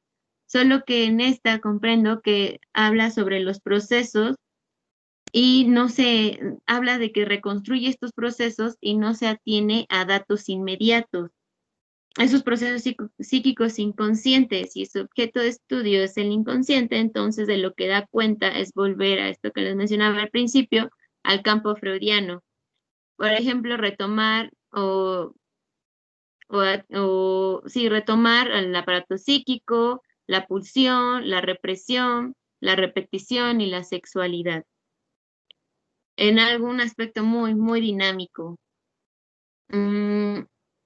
S4: solo que en esta comprendo que habla sobre los procesos y no se habla de que reconstruye estos procesos y no se atiene a datos inmediatos. Esos procesos psíquicos inconscientes y su objeto de estudio es el inconsciente, entonces de lo que da cuenta es volver a esto que les mencionaba al principio, al campo freudiano. Por ejemplo, retomar retomar el aparato psíquico, la pulsión, la represión, la repetición y la sexualidad. En algún aspecto muy, muy dinámico.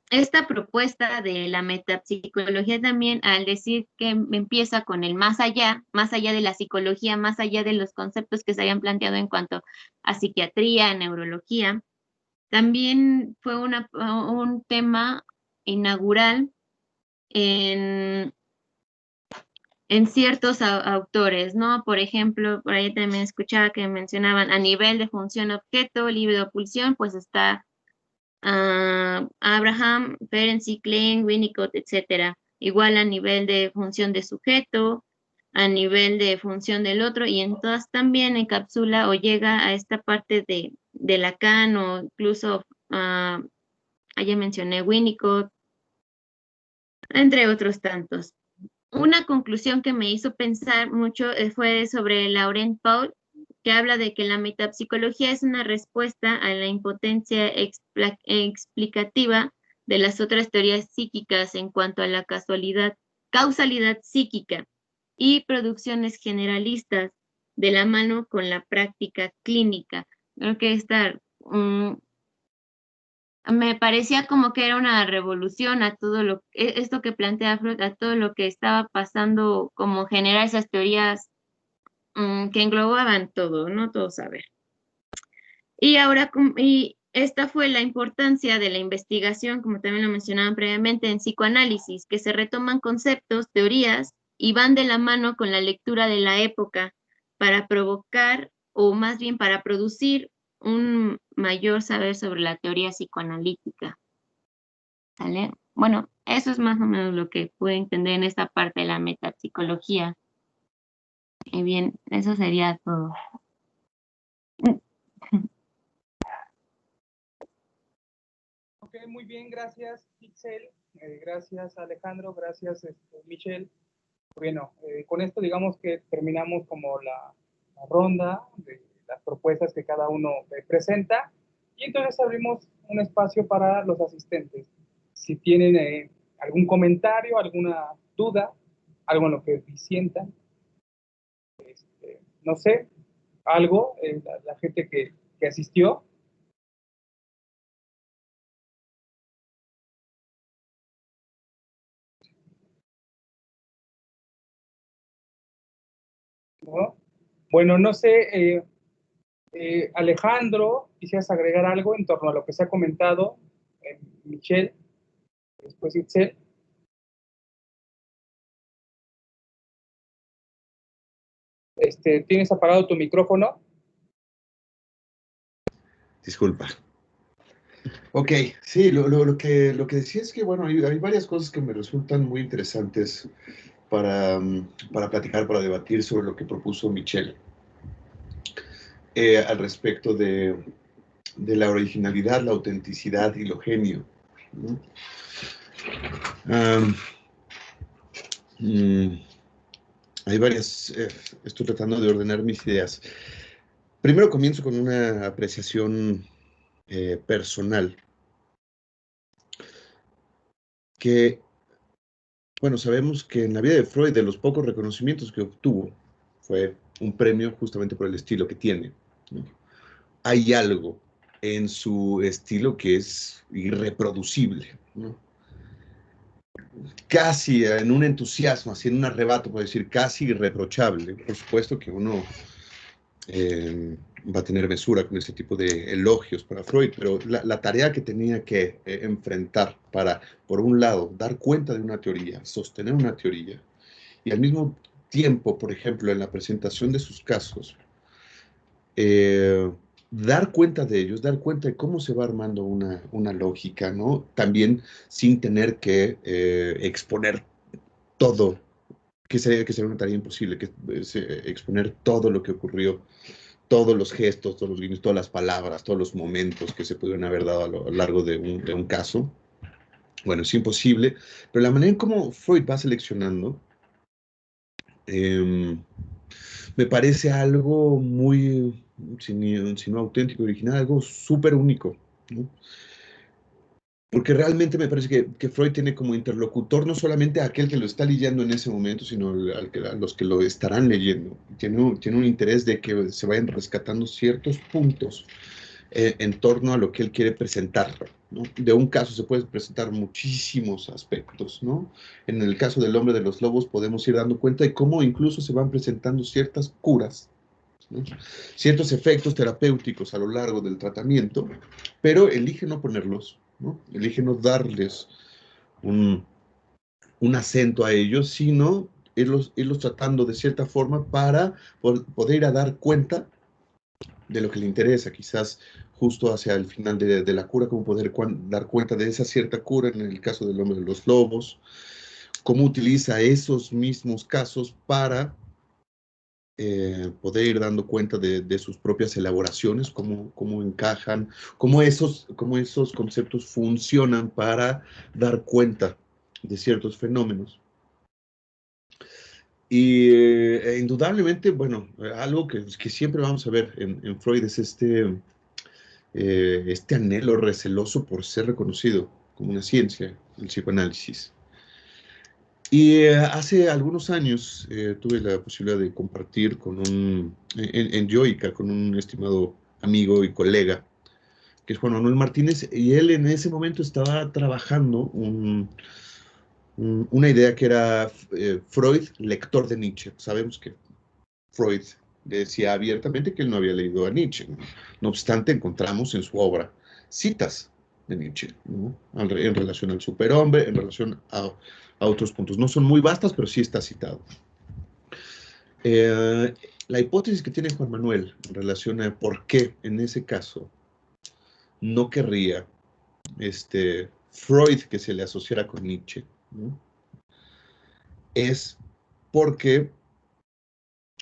S4: Esta propuesta de la metapsicología también, al decir que empieza con el más allá de la psicología, más allá de los conceptos que se habían planteado en cuanto a psiquiatría, neurología, también fue un tema inaugural en ciertos autores, ¿no? Por ejemplo, por ahí también escuchaba que mencionaban a nivel de función-objeto, libido-pulsión, pues está Abraham, Ferenczi, Klein, Winnicott, etcétera. Igual a nivel de función de sujeto, a nivel de función del otro, y en todas también encapsula o llega a esta parte de Lacan, o incluso, ya mencioné Winnicott, entre otros tantos. Una conclusión que me hizo pensar mucho fue sobre Laurent Paul, que habla de que la metapsicología es una respuesta a la impotencia explicativa de las otras teorías psíquicas en cuanto a la causalidad psíquica y producciones generalistas de la mano con la práctica clínica. Creo que me parecía como que era una revolución a todo esto que plantea Freud, a todo lo que estaba pasando, como generar esas teorías que englobaban todo, ¿no? Todo saber. Y ahora, y esta fue la importancia de la investigación, como también lo mencionaban previamente, en psicoanálisis, que se retoman conceptos, teorías, y van de la mano con la lectura de la época para provocar, o más bien para producir, un mayor saber sobre la teoría psicoanalítica. ¿Sale? Bueno, eso es más o menos lo que pude entender en esta parte de la metapsicología. Y bien, eso sería todo.
S5: Ok, muy bien, gracias, Itzel. Gracias, Alejandro. Gracias, Michelle. Bueno, con esto digamos que terminamos como la ronda de las propuestas que cada uno presenta, y entonces abrimos un espacio para los asistentes. Si tienen algún comentario, alguna duda, algo en lo que disientan, no sé, algo, la gente que asistió. ¿No? Bueno, no sé, Alejandro, ¿quisieras agregar algo en torno a lo que se ha comentado? Michelle, después Itzel. ¿Tienes apagado tu micrófono?
S2: Disculpa. Ok, sí, lo que decía es que, bueno, hay varias cosas que me resultan muy interesantes para platicar, para debatir sobre lo que propuso Michelle al respecto de la originalidad, la autenticidad y lo genio, ¿no? Hay varias, estoy tratando de ordenar mis ideas. Primero comienzo con una apreciación personal, que, bueno, sabemos que en la vida de Freud, de los pocos reconocimientos que obtuvo, fue un premio justamente por el estilo que tiene, ¿no? Hay algo en su estilo que es irreproducible, ¿no? Casi en un entusiasmo, así en un arrebato, puedo decir, casi irreprochable. Por supuesto que uno va a tener mesura con este tipo de elogios para Freud, pero la tarea que tenía que enfrentar para, por un lado, dar cuenta de una teoría, sostener una teoría, y al mismo tiempo, por ejemplo, en la presentación de sus casos, dar cuenta de ellos, dar cuenta de cómo se va armando una lógica, ¿no? También sin tener que exponer todo, que sería una tarea imposible, que exponer todo lo que ocurrió, todos los gestos, todos los guiños, todas las palabras, todos los momentos que se pudieron haber dado a lo largo de un caso. Bueno, es imposible, pero la manera en cómo Freud va seleccionando me parece algo muy, si no auténtico, original, algo súper único, ¿no? Porque realmente me parece que Freud tiene como interlocutor no solamente a aquel que lo está leyendo en ese momento, sino a los que lo estarán leyendo. Tiene un interés de que se vayan rescatando ciertos puntos en torno a lo que él quiere presentar, ¿no? De un caso se pueden presentar muchísimos aspectos, ¿no? En el caso del hombre de los lobos podemos ir dando cuenta de cómo incluso se van presentando ciertas curas, ¿no? Ciertos efectos terapéuticos a lo largo del tratamiento, pero elige no ponerlos, ¿no? Elige no darles un acento a ellos, sino irlos tratando de cierta forma para poder ir a dar cuenta de lo que le interesa, quizás justo hacia el final de la cura, cómo poder dar cuenta de esa cierta cura en el caso del hombre de los lobos, cómo utiliza esos mismos casos para poder ir dando cuenta de sus propias elaboraciones, cómo encajan, cómo esos conceptos funcionan para dar cuenta de ciertos fenómenos. Y indudablemente, bueno, algo que siempre vamos a ver en Freud es este anhelo receloso por ser reconocido como una ciencia, el psicoanálisis. Y hace algunos años tuve la posibilidad de compartir en Yoica con un estimado amigo y colega, que es Juan Manuel Martínez, y él en ese momento estaba trabajando una idea que era Freud, lector de Nietzsche. Sabemos que Freud decía abiertamente que él no había leído a Nietzsche. No obstante, encontramos en su obra citas de Nietzsche, ¿no? En relación al superhombre, en relación a otros puntos. No son muy vastas, pero sí está citado. La hipótesis que tiene Juan Manuel en relación a por qué en ese caso no querría Freud que se le asociara con Nietzsche, ¿no? Es porque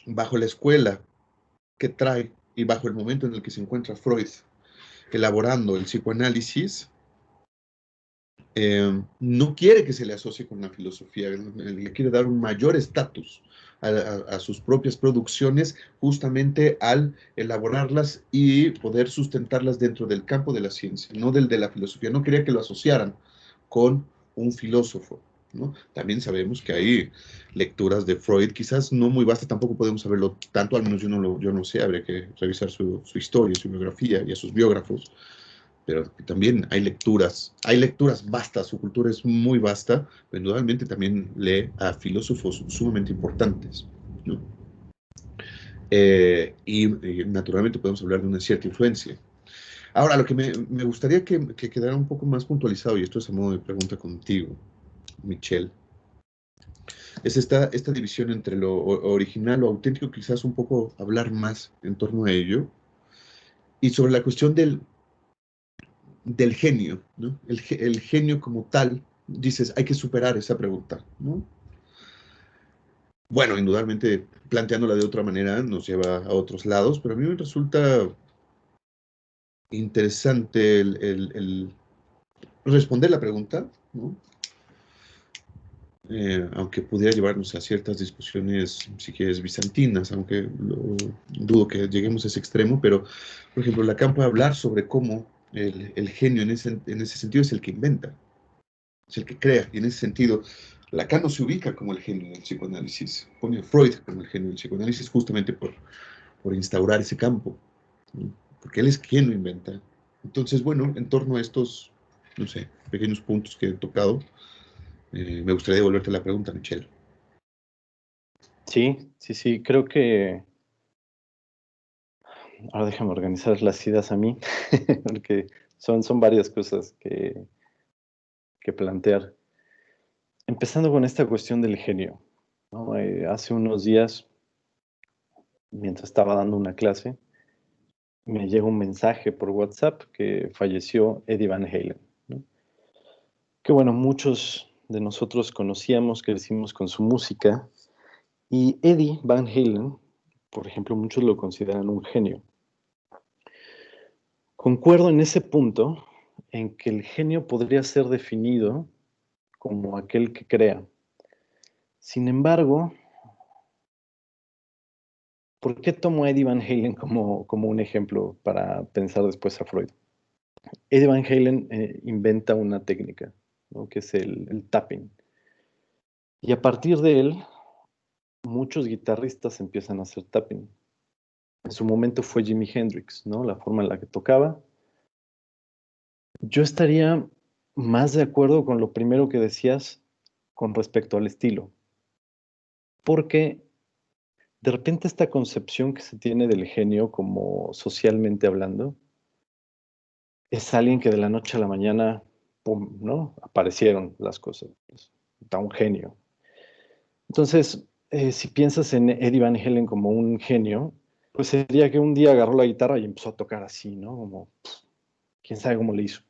S2: bajo la escuela que trae y bajo el momento en el que se encuentra Freud elaborando el psicoanálisis, no quiere que se le asocie con la filosofía, le quiere dar un mayor estatus a sus propias producciones justamente al elaborarlas y poder sustentarlas dentro del campo de la ciencia, no del de la filosofía. No quería que lo asociaran con un filósofo, ¿no? También sabemos que hay lecturas de Freud, quizás no muy vastas, tampoco podemos saberlo tanto, al menos yo no sé, habría que revisar su historia, su biografía y a sus biógrafos, pero también hay lecturas vastas, su cultura es muy vasta, pero indudablemente también lee a filósofos sumamente importantes, ¿no? Y naturalmente podemos hablar de una cierta influencia. Ahora, lo que me gustaría que quedara un poco más puntualizado, y esto es a modo de pregunta contigo, Michelle, es esta división entre lo original, lo auténtico, quizás un poco hablar más en torno a ello, y sobre la cuestión del genio, ¿no? El genio como tal, dices, hay que superar esa pregunta, ¿no? Bueno, indudablemente planteándola de otra manera nos lleva a otros lados, pero a mí me resulta interesante el responder la pregunta, ¿no? Aunque pudiera llevarnos a ciertas discusiones, si quieres, bizantinas, aunque dudo que lleguemos a ese extremo, pero, por ejemplo, Lacan puede hablar sobre cómo el genio en ese sentido es el que inventa, es el que crea, y en ese sentido, Lacan no se ubica como el genio del psicoanálisis, pone a Freud como el genio del psicoanálisis justamente por instaurar ese campo, ¿no? Porque él es quien lo inventa. Entonces, bueno, en torno a estos, no sé, pequeños puntos que he tocado, me gustaría devolverte la pregunta, Michelle.
S3: Sí, creo que... Ahora déjame organizar las ideas a mí, porque son varias cosas que plantear. Empezando con esta cuestión del genio, ¿no? Hace unos días, mientras estaba dando una clase, me llega un mensaje por WhatsApp que falleció Eddie Van Halen, ¿no? Que bueno, muchos de nosotros conocíamos, crecimos con su música, y Eddie Van Halen, por ejemplo, muchos lo consideran un genio. Concuerdo en ese punto en que el genio podría ser definido como aquel que crea. Sin embargo, ¿por qué tomo a Eddie Van Halen como un ejemplo para pensar después a Freud? Eddie Van Halen inventa una técnica, ¿no? Que es el tapping. Y a partir de él, muchos guitarristas empiezan a hacer tapping. En su momento fue Jimi Hendrix, ¿no? La forma en la que tocaba. Yo estaría más de acuerdo con lo primero que decías con respecto al estilo. Porque de repente esta concepción que se tiene del genio como socialmente hablando, es alguien que de la noche a la mañana, pum, ¿no? Aparecieron las cosas. Está un genio. Entonces, si piensas en Eddie Van Halen como un genio, pues sería que un día agarró la guitarra y empezó a tocar así, ¿no? Como, quién sabe cómo le hizo.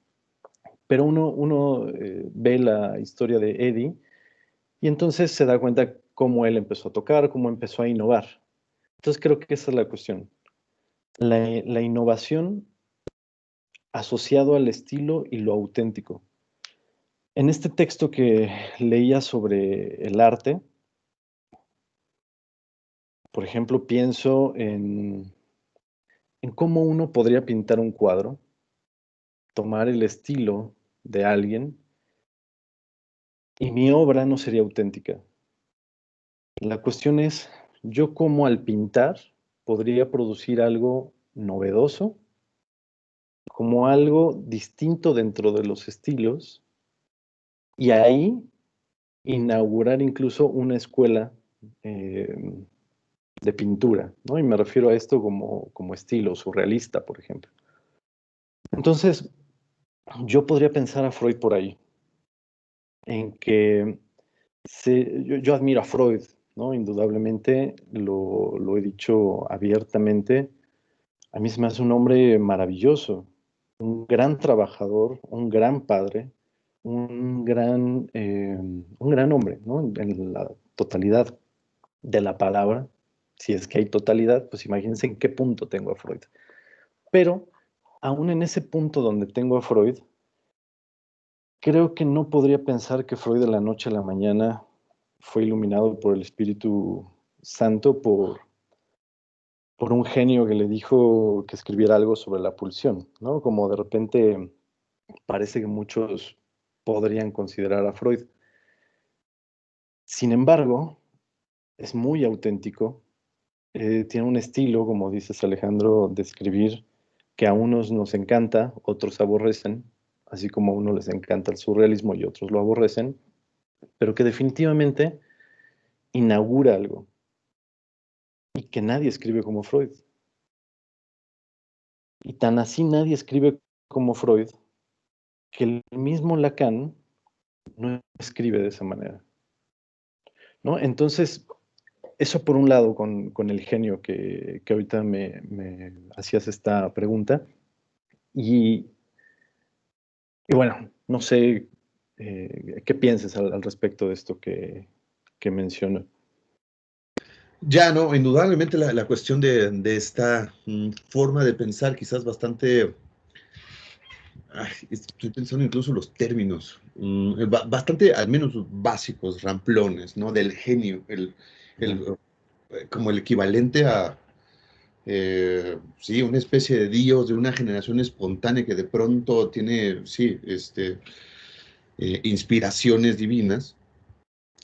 S3: Pero uno ve la historia de Eddie y entonces se da cuenta cómo él empezó a tocar, cómo empezó a innovar. Entonces creo que esa es la cuestión. La innovación asociado al estilo y lo auténtico. En este texto que leía sobre el arte, por ejemplo, pienso en cómo uno podría pintar un cuadro, tomar el estilo de alguien y mi obra no sería auténtica. La cuestión es, yo cómo al pintar podría producir algo novedoso, como algo distinto dentro de los estilos, y ahí inaugurar incluso una escuela de pintura, ¿no? Y me refiero a esto como estilo surrealista, por ejemplo. Entonces, yo podría pensar a Freud por ahí, en que yo admiro a Freud, ¿no? Indudablemente, lo he dicho abiertamente. A mí se me hace un hombre maravilloso, un gran trabajador, un gran padre, un gran hombre, ¿no? En la totalidad de la palabra. Si es que hay totalidad, pues imagínense en qué punto tengo a Freud. Pero aún en ese punto donde tengo a Freud, creo que no podría pensar que Freud de la noche a la mañana fue iluminado por el Espíritu Santo por un genio que le dijo que escribiera algo sobre la pulsión, ¿no? Como de repente parece que muchos podrían considerar a Freud. Sin embargo, es muy auténtico, tiene un estilo, como dices Alejandro, de escribir que a unos nos encanta, otros aborrecen, así como a unos les encanta el surrealismo y otros lo aborrecen, pero que definitivamente inaugura algo y que nadie escribe como Freud. Y tan así nadie escribe como Freud que el mismo Lacan no escribe de esa manera, ¿no? Entonces, eso por un lado con el genio que ahorita me hacías esta pregunta. Y bueno, no sé qué pienses al respecto de esto que menciono.
S2: Ya, no, indudablemente la cuestión de esta forma de pensar quizás bastante, estoy pensando incluso los términos, bastante al menos básicos, ramplones, ¿no? Del genio, como el equivalente a, sí, una especie de dios de una generación espontánea que de pronto tiene, sí, inspiraciones divinas.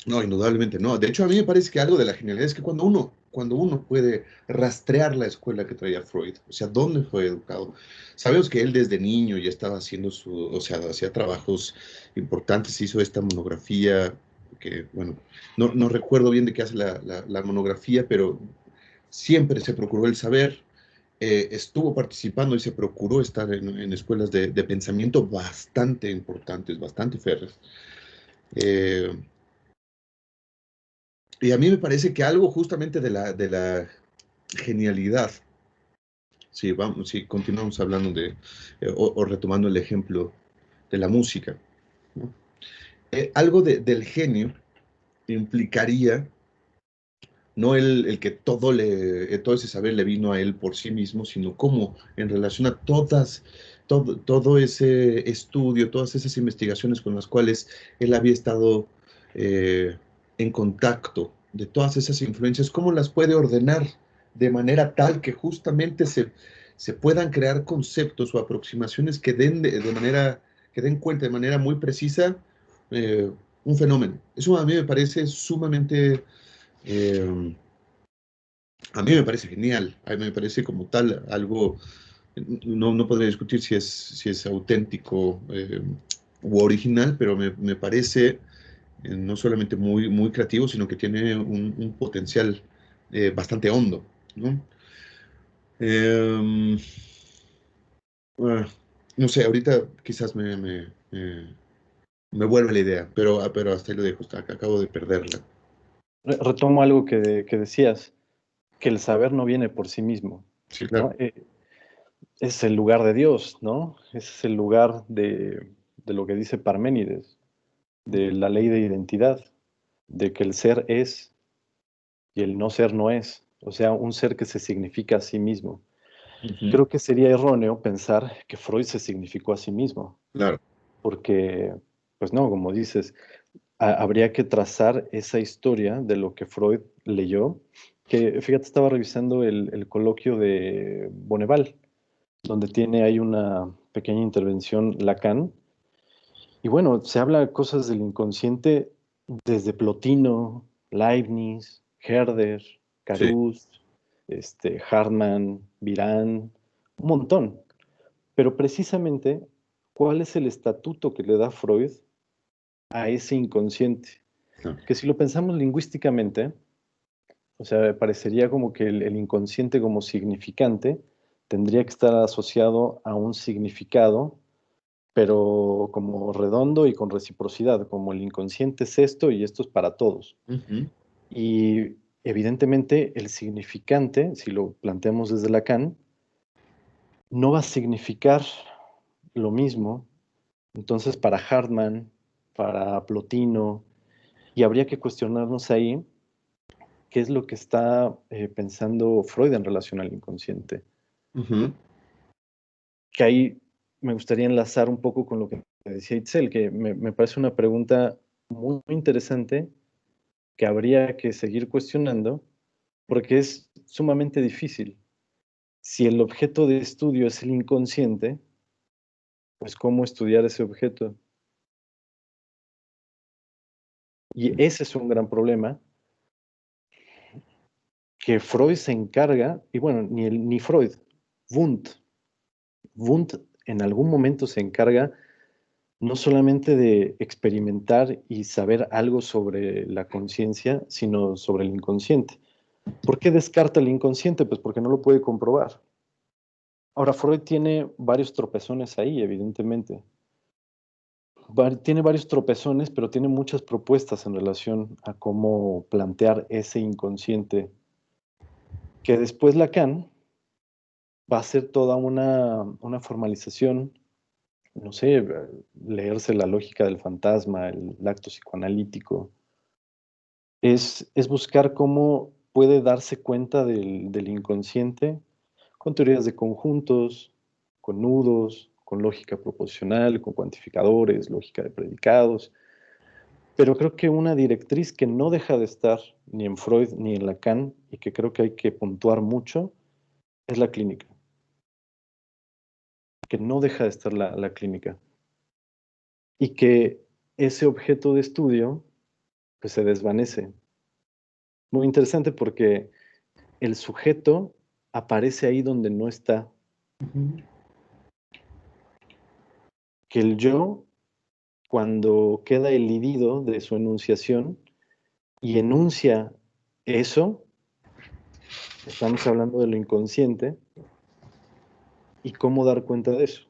S2: No, indudablemente no. De hecho, a mí me parece que algo de la genialidad es que cuando uno puede rastrear la escuela que traía Freud, o sea, dónde fue educado. Sabemos que él desde niño ya estaba haciendo o sea, hacía trabajos importantes, hizo esta monografía, que, bueno, no recuerdo bien de qué hace la monografía, pero siempre se procuró el saber, estuvo participando y se procuró estar en escuelas de pensamiento bastante importantes, bastante férreas. Y a mí me parece que algo justamente de la genialidad, si continuamos hablando o retomando el ejemplo de la música, ¿no? Algo del genio implicaría no el que todo ese saber le vino a él por sí mismo, sino cómo en relación a todo ese estudio, todas esas investigaciones con las cuales él había estado eh, en contacto, de todas esas influencias, cómo las puede ordenar de manera tal que justamente se puedan crear conceptos o aproximaciones que que den cuenta de manera muy precisa un fenómeno. Eso a mí me parece sumamente eh, a mí me parece genial, a mí me parece como tal algo, no podría discutir si es auténtico u original, pero me parece no solamente muy creativo, sino que tiene un potencial bastante hondo, ¿no? Eh, ah, no sé, ahorita quizás me vuelve la idea, pero hasta ahí lo dejo, acabo de perderla.
S3: Retomo algo que decías, que el saber no viene por sí mismo,
S2: Sí,
S3: ¿no?
S2: claro.
S3: Es el lugar de Dios, ¿no? Es el lugar de lo que dice Parménides, de la ley de identidad, de que el ser es y el no ser no es. o sea, un ser que se significa a sí mismo.
S2: Ujú.
S3: Creo que sería erróneo pensar que Freud se significó a sí mismo,
S2: Claro.
S3: porque, pues no, como dices, habría que trazar esa historia de lo que Freud leyó, que fíjate, estaba revisando el coloquio de Bonneval, donde tiene ahí una pequeña intervención Lacan, y bueno, se habla cosas del inconsciente desde Plotino, Leibniz, Herder,
S2: Sí.
S3: Caruso, Hartmann, Virán, un montón. Pero precisamente, ¿cuál es el estatuto que le da Freud a ese inconsciente?
S2: Claro.
S3: Que si lo pensamos lingüísticamente, o sea, parecería como que el inconsciente como significante tendría que estar asociado a un significado, pero como redondo y con reciprocidad, como el inconsciente es esto y esto es para todos.
S2: Ujú.
S3: Y evidentemente el significante, si lo planteamos desde Lacan, no va a significar lo mismo. Entonces, para Hartmann, para Plotino, y habría que cuestionarnos ahí qué es lo que está pensando Freud en relación al inconsciente.
S2: Ujú.
S3: Que ahí me gustaría enlazar un poco con lo que decía Itzel, que me parece una pregunta muy interesante que habría que seguir cuestionando porque es sumamente difícil. Si el objeto de estudio es el inconsciente, pues ¿cómo estudiar ese objeto? Y ese es un gran problema que Freud se encarga, y bueno, ni Freud, Wundt. Wundt en algún momento se encarga no solamente de experimentar y saber algo sobre la conciencia, sino sobre el inconsciente. ¿Por qué descarta el inconsciente? Pues porque no lo puede comprobar. Ahora, Freud tiene varios tropezones ahí, evidentemente. Tiene varios tropezones, pero tiene muchas propuestas en relación a cómo plantear ese inconsciente, que después Lacan va a ser toda una formalización, no sé, leerse la lógica del fantasma, el acto psicoanalítico, es buscar cómo puede darse cuenta del inconsciente con teorías de conjuntos, con nudos, con lógica proposicional, con cuantificadores, lógica de predicados. Pero creo que una directriz que no deja de estar ni en Freud ni en Lacan y que creo que hay que puntuar mucho es la clínica, que no deja de estar la clínica y que ese objeto de estudio pues se desvanece. Muy interesante porque el sujeto aparece ahí donde no está,
S2: Ujú.
S3: que el yo, cuando queda elidido de su enunciación y enuncia eso, estamos hablando de lo inconsciente, y cómo dar cuenta de eso.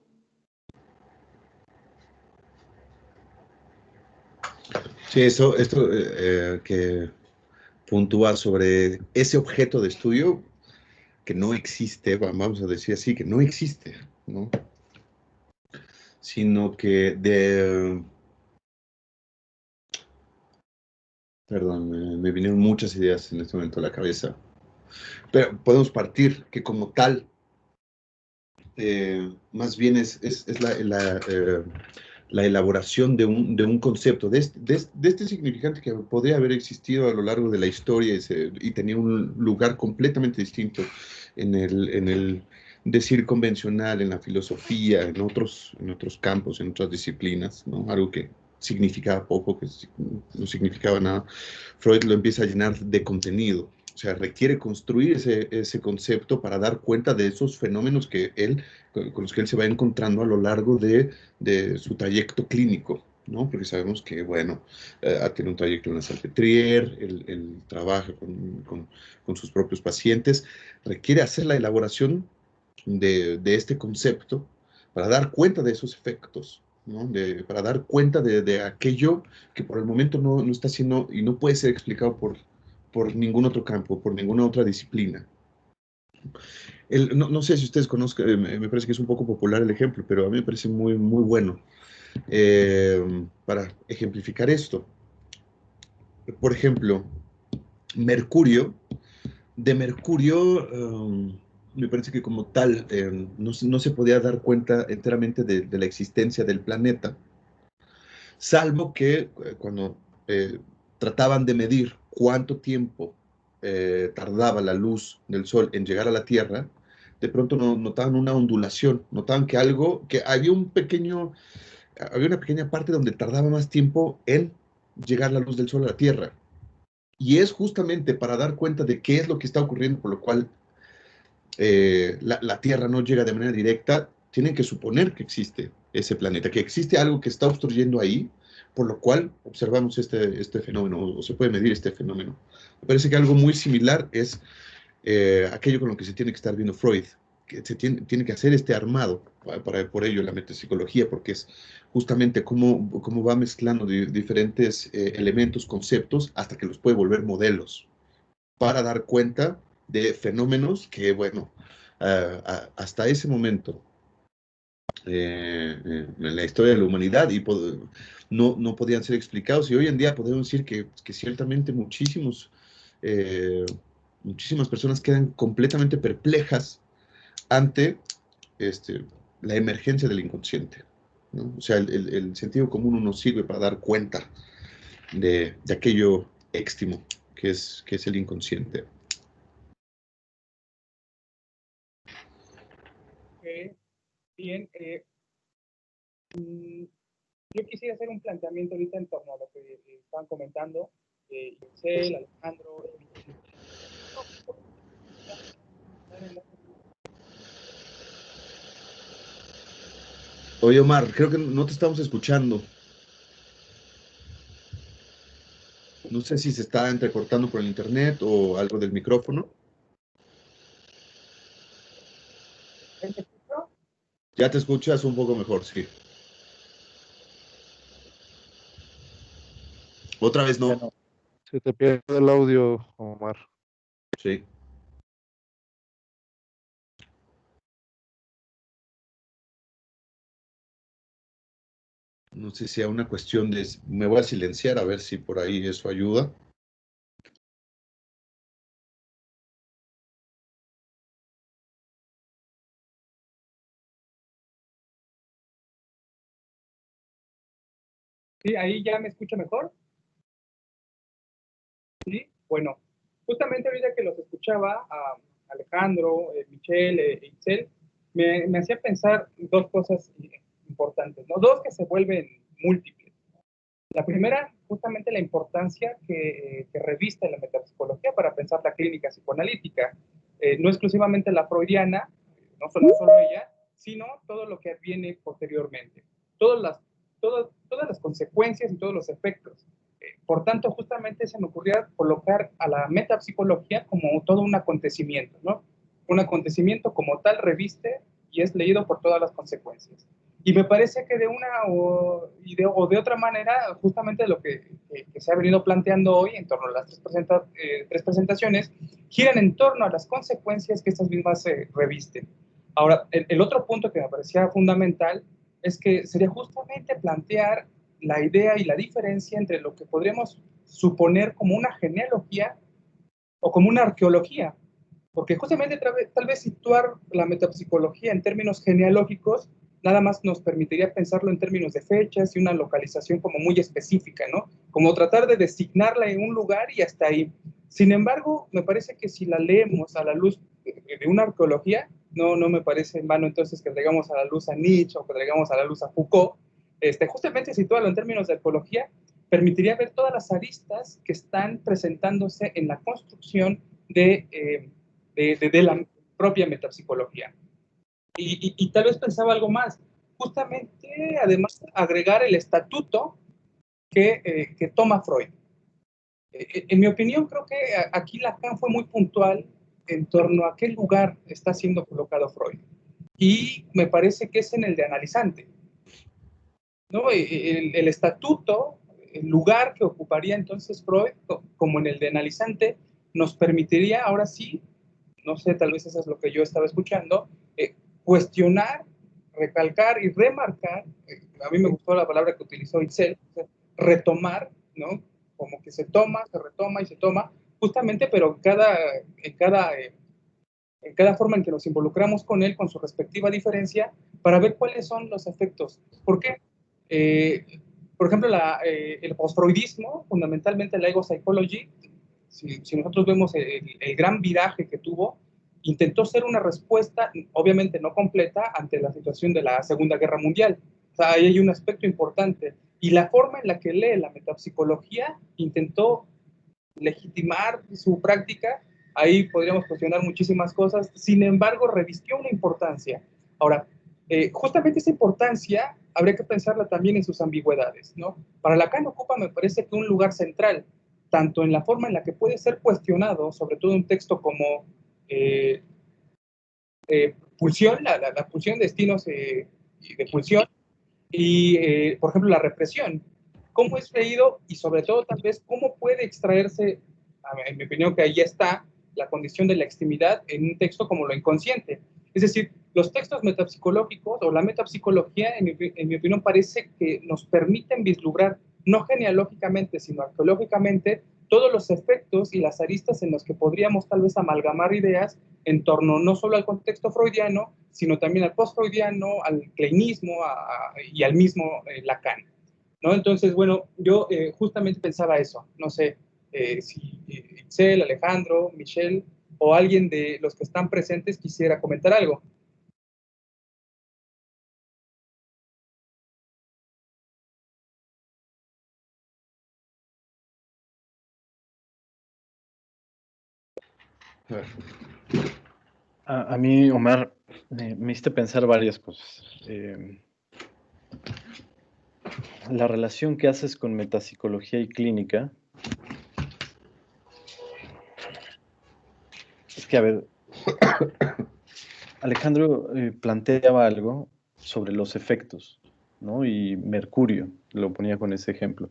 S2: Sí, esto que puntúa sobre ese objeto de estudio que no existe, vamos a decir así, que no existe, ¿no? Sino que perdón, me vinieron muchas ideas en este momento a la cabeza, pero podemos partir que como tal, más bien es la elaboración de un concepto, de este significante que podría haber existido a lo largo de la historia y tenía un lugar completamente distinto en el decir convencional, en la filosofía, en otros campos, en otras disciplinas, ¿no? Algo que significaba poco, que no significaba nada. Freud lo empieza a llenar de contenido. O sea, requiere construir ese concepto para dar cuenta de esos fenómenos con los que él se va encontrando a lo largo de su trayecto clínico, ¿no? Porque sabemos que, bueno, tiene un trayecto en la Salpêtrière, él trabaja con sus propios pacientes, requiere hacer la elaboración de este concepto para dar cuenta de esos efectos, ¿no? Para dar cuenta de aquello que por el momento no está siendo y no puede ser explicado por ningún otro campo, por ninguna otra disciplina. No sé si ustedes conozcan, me parece que es un poco popular el ejemplo, pero a mí me parece muy, muy bueno para ejemplificar esto. Por ejemplo, Mercurio de Mercurio, me parece que como tal no se podía dar cuenta enteramente de la existencia del planeta, salvo que cuando trataban de medir cuánto tiempo tardaba la luz del Sol en llegar a la Tierra, de pronto notaban una ondulación, notaban que había una pequeña parte donde tardaba más tiempo en llegar la luz del Sol a la Tierra. Y es justamente para dar cuenta de qué es lo que está ocurriendo, por lo cual la Tierra no llega de manera directa, tienen que suponer que existe ese planeta, que existe algo que está obstruyendo ahí, por lo cual observamos este fenómeno, o se puede medir este fenómeno. Me parece que algo muy similar es aquello con lo que se tiene que estar viendo Freud, que se tiene que hacer este armado, por ello la metapsicología, porque es justamente cómo va mezclando diferentes elementos, conceptos, hasta que los puede volver modelos, para dar cuenta de fenómenos que, bueno, hasta ese momento en la historia de la humanidad no podían ser explicados, y hoy en día podemos decir que ciertamente muchísimas personas quedan completamente perplejas ante la emergencia del inconsciente, ¿no? O sea, el sentido común no nos sirve para dar cuenta de aquello éxtimo que es el inconsciente.
S5: Bien, yo quisiera hacer un planteamiento ahorita en torno a lo que estaban comentando, Itzel, Alejandro.
S2: Oye, Omar, creo que no te estamos escuchando. No sé si se está entrecortando por el internet o algo del micrófono.
S5: ¿Me escucho?
S2: Ya te escuchas un poco mejor, sí. Otra vez
S3: Ya
S2: no.
S3: no.
S6: Se te pierde el audio, Omar.
S2: Sí. No sé si sea una cuestión de... Me voy a silenciar a ver si por ahí eso ayuda.
S5: Sí, ahí ya me escucho mejor. Sí, bueno, justamente ahorita que los escuchaba, a Alejandro, Michelle, Itzel, me hacía pensar dos cosas importantes, ¿no? Dos que se vuelven múltiples. La primera, justamente la importancia que reviste la metapsicología para pensar la clínica psicoanalítica. No exclusivamente la freudiana, no solo ella, sino todo lo que viene posteriormente. Todas las consecuencias y todos los efectos. Por tanto, justamente se me ocurría colocar a la metapsicología como todo un acontecimiento, ¿no? Un acontecimiento como tal reviste y es leído por todas las consecuencias. Y me parece que de una o de otra manera, justamente lo que se ha venido planteando hoy en torno a las tres presentaciones, giran en torno a las consecuencias que estas mismas revisten. Ahora, el otro punto que me parecía fundamental es que sería justamente plantear la idea y la diferencia entre lo que podríamos suponer como una genealogía o como una arqueología. Porque justamente tal vez situar la metapsicología en términos genealógicos nada más nos permitiría pensarlo en términos de fechas y una localización como muy específica, ¿no? Como tratar de designarla en un lugar y hasta ahí. Sin embargo, me parece que si la leemos a la luz de una arqueología, no me parece en vano entonces que traigamos a la luz a Nietzsche o que traigamos a la luz a Foucault. Justamente situarlo en términos de arqueología permitiría ver todas las aristas que están presentándose en la construcción de la propia metapsicología. Y tal vez pensaba algo más, justamente además agregar el estatuto que toma Freud. En mi opinión, creo que aquí Lacan fue muy puntual en torno a qué lugar está siendo colocado Freud. Y me parece que es en el de analizante, ¿no? El estatuto, el lugar que ocuparía entonces Freud, como en el de analizante, nos permitiría ahora sí, no sé, tal vez eso es lo que yo estaba escuchando, cuestionar, recalcar y remarcar, a mí me gustó la palabra que utilizó Itzel, retomar, ¿no? Como que se toma, se retoma y se toma, justamente, pero en cada forma en que nos involucramos con él, con su respectiva diferencia, para ver cuáles son los efectos. ¿Por qué? Por ejemplo, el postfreudismo, fundamentalmente la ego psychology, si nosotros vemos el gran viraje que tuvo, intentó ser una respuesta, obviamente no completa, ante la situación de la Segunda Guerra Mundial. O sea, ahí hay un aspecto importante. Y la forma en la que lee la metapsicología intentó legitimar su práctica. Ahí podríamos cuestionar muchísimas cosas, sin embargo, revistió una importancia. Ahora, justamente esa importancia habría que pensarla también en sus ambigüedades, ¿no? Para Lacan ocupa, me parece, que un lugar central, tanto en la forma en la que puede ser cuestionado, sobre todo un texto como Pulsión, la pulsión de destinos de pulsión, y, por ejemplo, la represión. ¿Cómo es leído? Y sobre todo, tal vez, ¿cómo puede extraerse, en mi opinión, que ahí está la condición de la extimidad en un texto como lo inconsciente? Es decir, los textos metapsicológicos o la metapsicología, en mi opinión, parece que nos permiten vislumbrar, no genealógicamente, sino arqueológicamente, todos los efectos y las aristas en los que podríamos tal vez amalgamar ideas en torno no solo al contexto freudiano, sino también al post-freudiano, al kleinismo y al mismo Lacan, ¿no? Entonces, bueno, yo justamente pensaba eso. No sé si Itzel, Alejandro, Michelle o alguien de los que están presentes quisiera comentar algo.
S3: A mí, Omar, me hiciste pensar varias cosas. La relación que haces con metapsicología y clínica. Es que, a ver, Alejandro planteaba algo sobre los efectos, ¿no? Y Mercurio, lo ponía con ese ejemplo.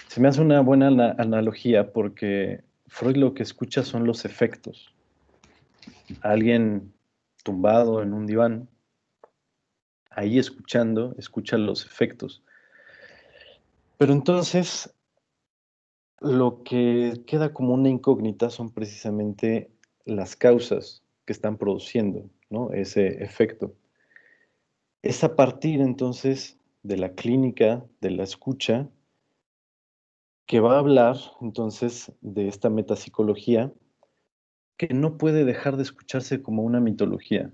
S3: Se me hace una buena analogía porque Freud lo que escucha son los efectos. Alguien tumbado en un diván, ahí escuchando, escucha los efectos. Pero entonces, lo que queda como una incógnita son precisamente las causas que están produciendo, ¿no? Ese efecto. Es a partir entonces de la clínica, de la escucha, que va a hablar entonces de esta metapsicología que no puede dejar de escucharse como una mitología.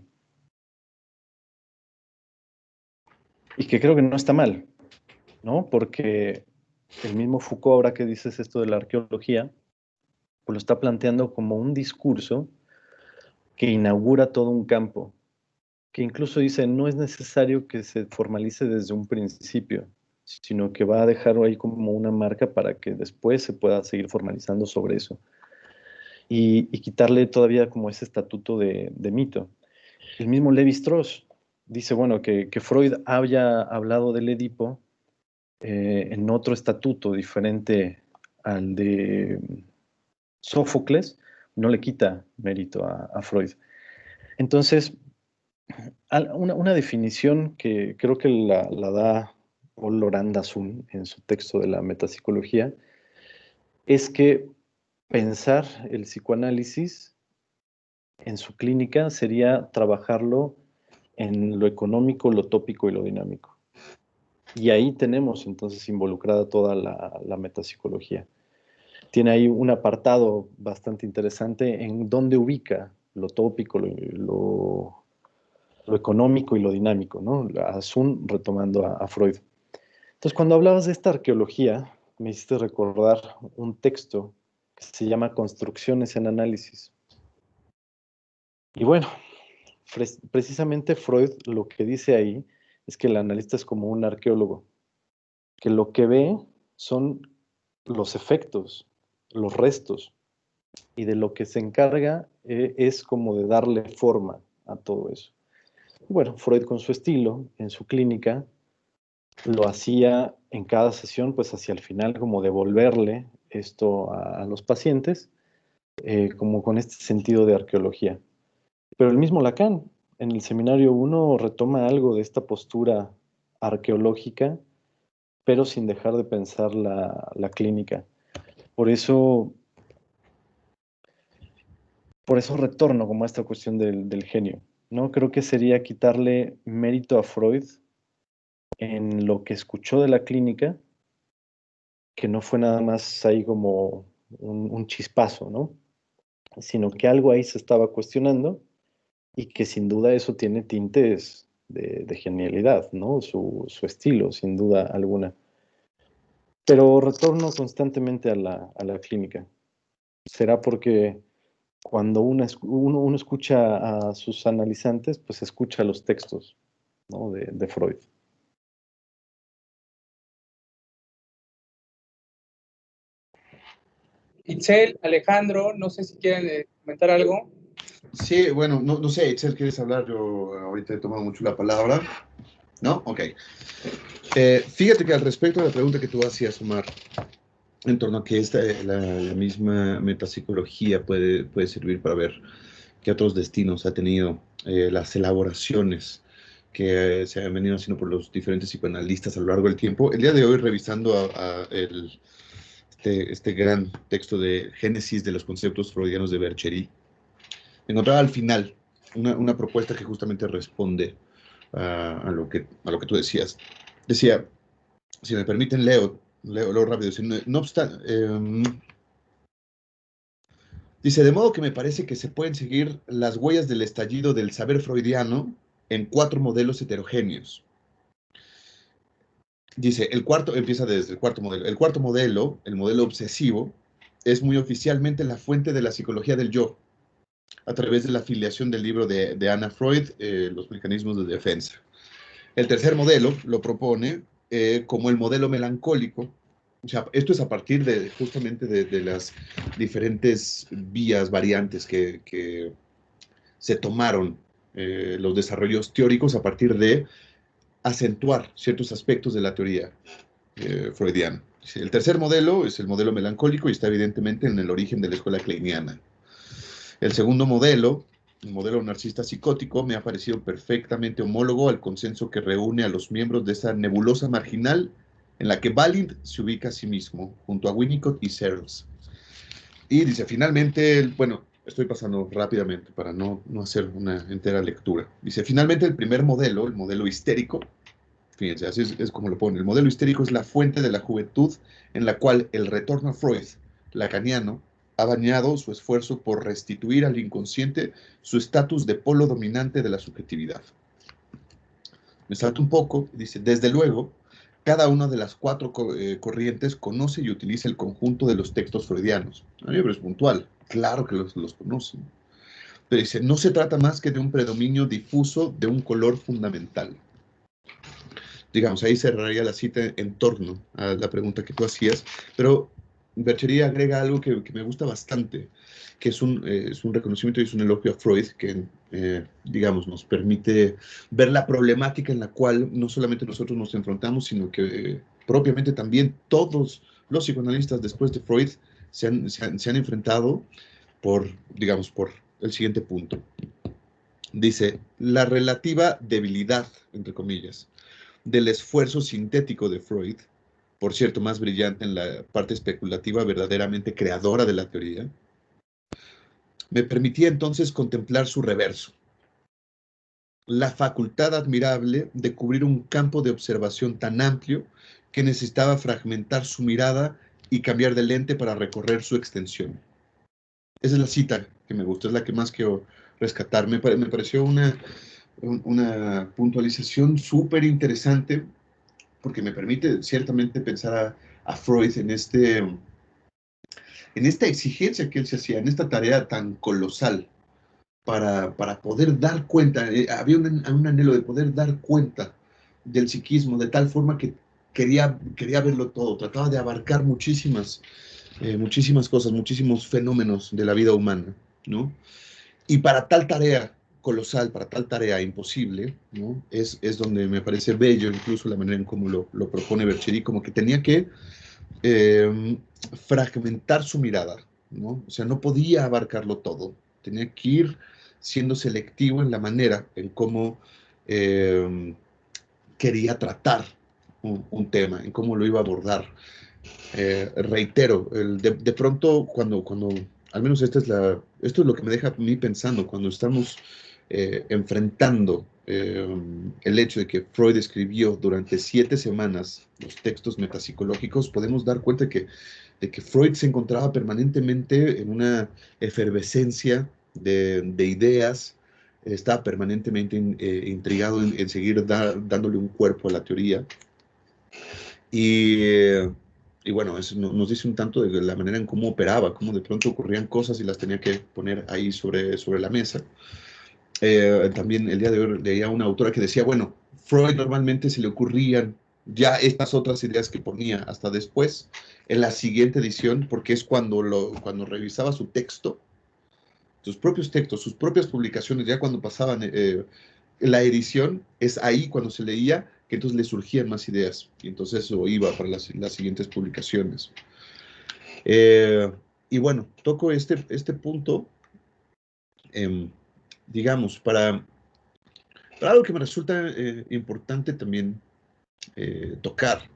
S3: Y que creo que no está mal, ¿no? Porque el mismo Foucault, ahora que dices esto de la arqueología, pues lo está planteando como un discurso que inaugura todo un campo, que incluso dice no es necesario que se formalice desde un principio, sino que va a dejar ahí como una marca para que después se pueda seguir formalizando sobre eso. Y quitarle todavía como ese estatuto de mito. El mismo Lévi-Strauss dice, bueno, que Freud haya hablado del Edipo en otro estatuto diferente al de Sófocles, no le quita mérito a Freud. Entonces, una definición que creo que la da Paul Lorandasun en su texto de la metapsicología es que pensar el psicoanálisis en su clínica sería trabajarlo en lo económico, lo tópico y lo dinámico. Y ahí tenemos entonces involucrada toda la metapsicología. Tiene ahí un apartado bastante interesante en dónde ubica lo tópico, lo económico y lo dinámico, ¿no? A Sun retomando a Freud. Entonces, cuando hablabas de esta arqueología, me hiciste recordar un texto que se llama Construcciones en Análisis. Y bueno, precisamente Freud lo que dice ahí es que el analista es como un arqueólogo, que lo que ve son los efectos, los restos, y de lo que se encarga es como de darle forma a todo eso. Bueno, Freud con su estilo, en su clínica, lo hacía en cada sesión, pues hacia el final, como devolverle esto a los pacientes, como con este sentido de arqueología. Pero el mismo Lacan, en el seminario 1, retoma algo de esta postura arqueológica, pero sin dejar de pensar la clínica. Por eso por eso retorno como a esta cuestión del genio, ¿no? Creo que sería quitarle mérito a Freud en lo que escuchó de la clínica, que no fue nada más ahí como un chispazo, ¿no? Sino que algo ahí se estaba cuestionando y que sin duda eso tiene tintes de genialidad, ¿no? Su estilo, sin duda alguna. Pero retorno constantemente a la clínica. ¿Será porque cuando uno escucha a sus analizantes, pues escucha los textos, ¿no? de Freud?
S5: Itzel, Alejandro, no sé si quieren comentar algo.
S2: Sí, bueno, no sé, Itzel, ¿quieres hablar? Yo ahorita he tomado mucho la palabra. ¿No? Ok. Fíjate que al respecto de la pregunta que tú hacías, Omar, en torno a que la misma metapsicología puede servir para ver qué otros destinos ha tenido las elaboraciones que se han venido haciendo por los diferentes psicoanalistas a lo largo del tiempo. El día de hoy, revisando este gran texto de Génesis de los conceptos freudianos de Berchery, encontraba al final una propuesta que justamente responde a lo que tú decías. Decía, si me permiten, leo rápido. No obstante, dice, de modo que me parece que se pueden seguir las huellas del estallido del saber freudiano en 4 modelos heterogéneos. Dice, empieza desde el cuarto modelo. El cuarto modelo, el modelo obsesivo, es muy oficialmente la fuente de la psicología del yo, a través de la afiliación del libro de Anna Freud, Los mecanismos de defensa. El tercer modelo lo propone como el modelo melancólico. O sea, esto es a partir justamente de las diferentes vías, variantes que se tomaron los desarrollos teóricos a partir de acentuar ciertos aspectos de la teoría freudiana. El tercer modelo es el modelo melancólico y está evidentemente en el origen de la escuela kleiniana. El segundo modelo, el modelo narcisista psicótico, me ha parecido perfectamente homólogo al consenso que reúne a los miembros de esa nebulosa marginal en la que Balint se ubica a sí mismo, junto a Winnicott y Searles. Y dice, finalmente, bueno, estoy pasando rápidamente para no hacer una entera lectura. Dice, finalmente el primer modelo, el modelo histérico, fíjense, así es como lo pone, el modelo histérico es la fuente de la juventud en la cual el retorno a Freud, lacaniano, ha bañado su esfuerzo por restituir al inconsciente su estatus de polo dominante de la subjetividad. Me salto un poco, dice, desde luego, cada una de las 4 corrientes conoce y utiliza el conjunto de los textos freudianos. A mí es puntual, claro que los conocen. Pero dice, no se trata más que de un predominio difuso de un color fundamental. Digamos, ahí cerraría la cita en torno a la pregunta que tú hacías, pero Berchery agrega algo que me gusta bastante, que es un reconocimiento y es un elogio a Freud, que, digamos, nos permite ver la problemática en la cual no solamente nosotros nos enfrentamos, sino que propiamente también todos los psicoanalistas después de Freud se han enfrentado por el siguiente punto. Dice, la relativa debilidad, entre comillas, del esfuerzo sintético de Freud, por cierto, más brillante en la parte especulativa, verdaderamente creadora de la teoría, me permitía entonces contemplar su reverso, la facultad admirable de cubrir un campo de observación tan amplio que necesitaba fragmentar su mirada y cambiar de lente para recorrer su extensión. Esa es la cita que me gusta, es la que más quiero rescatar. Me pareció una puntualización súper interesante porque me permite ciertamente pensar a Freud en esta exigencia que él se hacía, en esta tarea tan colosal para poder dar cuenta, había un anhelo de poder dar cuenta del psiquismo de tal forma que quería verlo todo, trataba de abarcar muchísimas cosas, muchísimos fenómenos de la vida humana, ¿no? Y para tal tarea colosal, para tal tarea imposible, ¿no? Es donde me parece bello incluso la manera en cómo lo propone Berchery, como que tenía que fragmentar su mirada, ¿no? O sea, no podía abarcarlo todo, tenía que ir siendo selectivo en la manera en cómo quería tratar un tema, en cómo lo iba a abordar. Reitero, de pronto cuando al menos esto es lo que me deja a mí pensando cuando estamos enfrentando el hecho de que Freud escribió durante 7 semanas los textos metapsicológicos, podemos dar cuenta de que Freud se encontraba permanentemente en una efervescencia de ideas, estaba permanentemente intrigado en seguir dándole un cuerpo a la teoría. Y bueno, eso nos dice un tanto de la manera en cómo operaba, cómo de pronto ocurrían cosas y las tenía que poner ahí sobre la mesa. También el día de hoy leía una autora que decía, bueno, Freud normalmente se le ocurrían ya estas otras ideas que ponía hasta después, en la siguiente edición, porque es cuando revisaba su texto, sus propios textos, sus propias publicaciones, ya cuando pasaban la edición, es ahí cuando se leía que entonces le surgían más ideas, y entonces eso iba para las siguientes publicaciones. Y bueno, toco este punto, digamos, para algo que me resulta importante también tocar.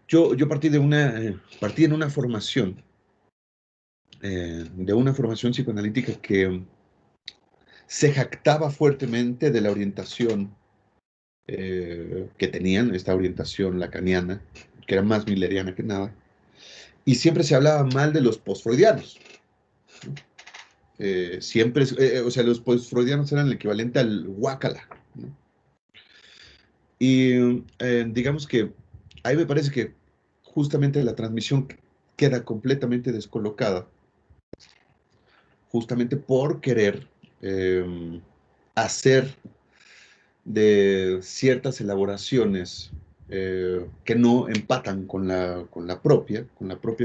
S2: Yo partí en una formación, psicoanalítica que se jactaba fuertemente de la orientación que tenían, esta orientación lacaniana, que era más milleriana que nada, y siempre se hablaba mal de los postfreudianos. Siempre, o sea, los postfreudianos eran el equivalente al guácala, ¿no? Y digamos que ahí me parece que justamente la transmisión queda completamente descolocada, justamente por querer hacer de ciertas elaboraciones que no empatan con la propia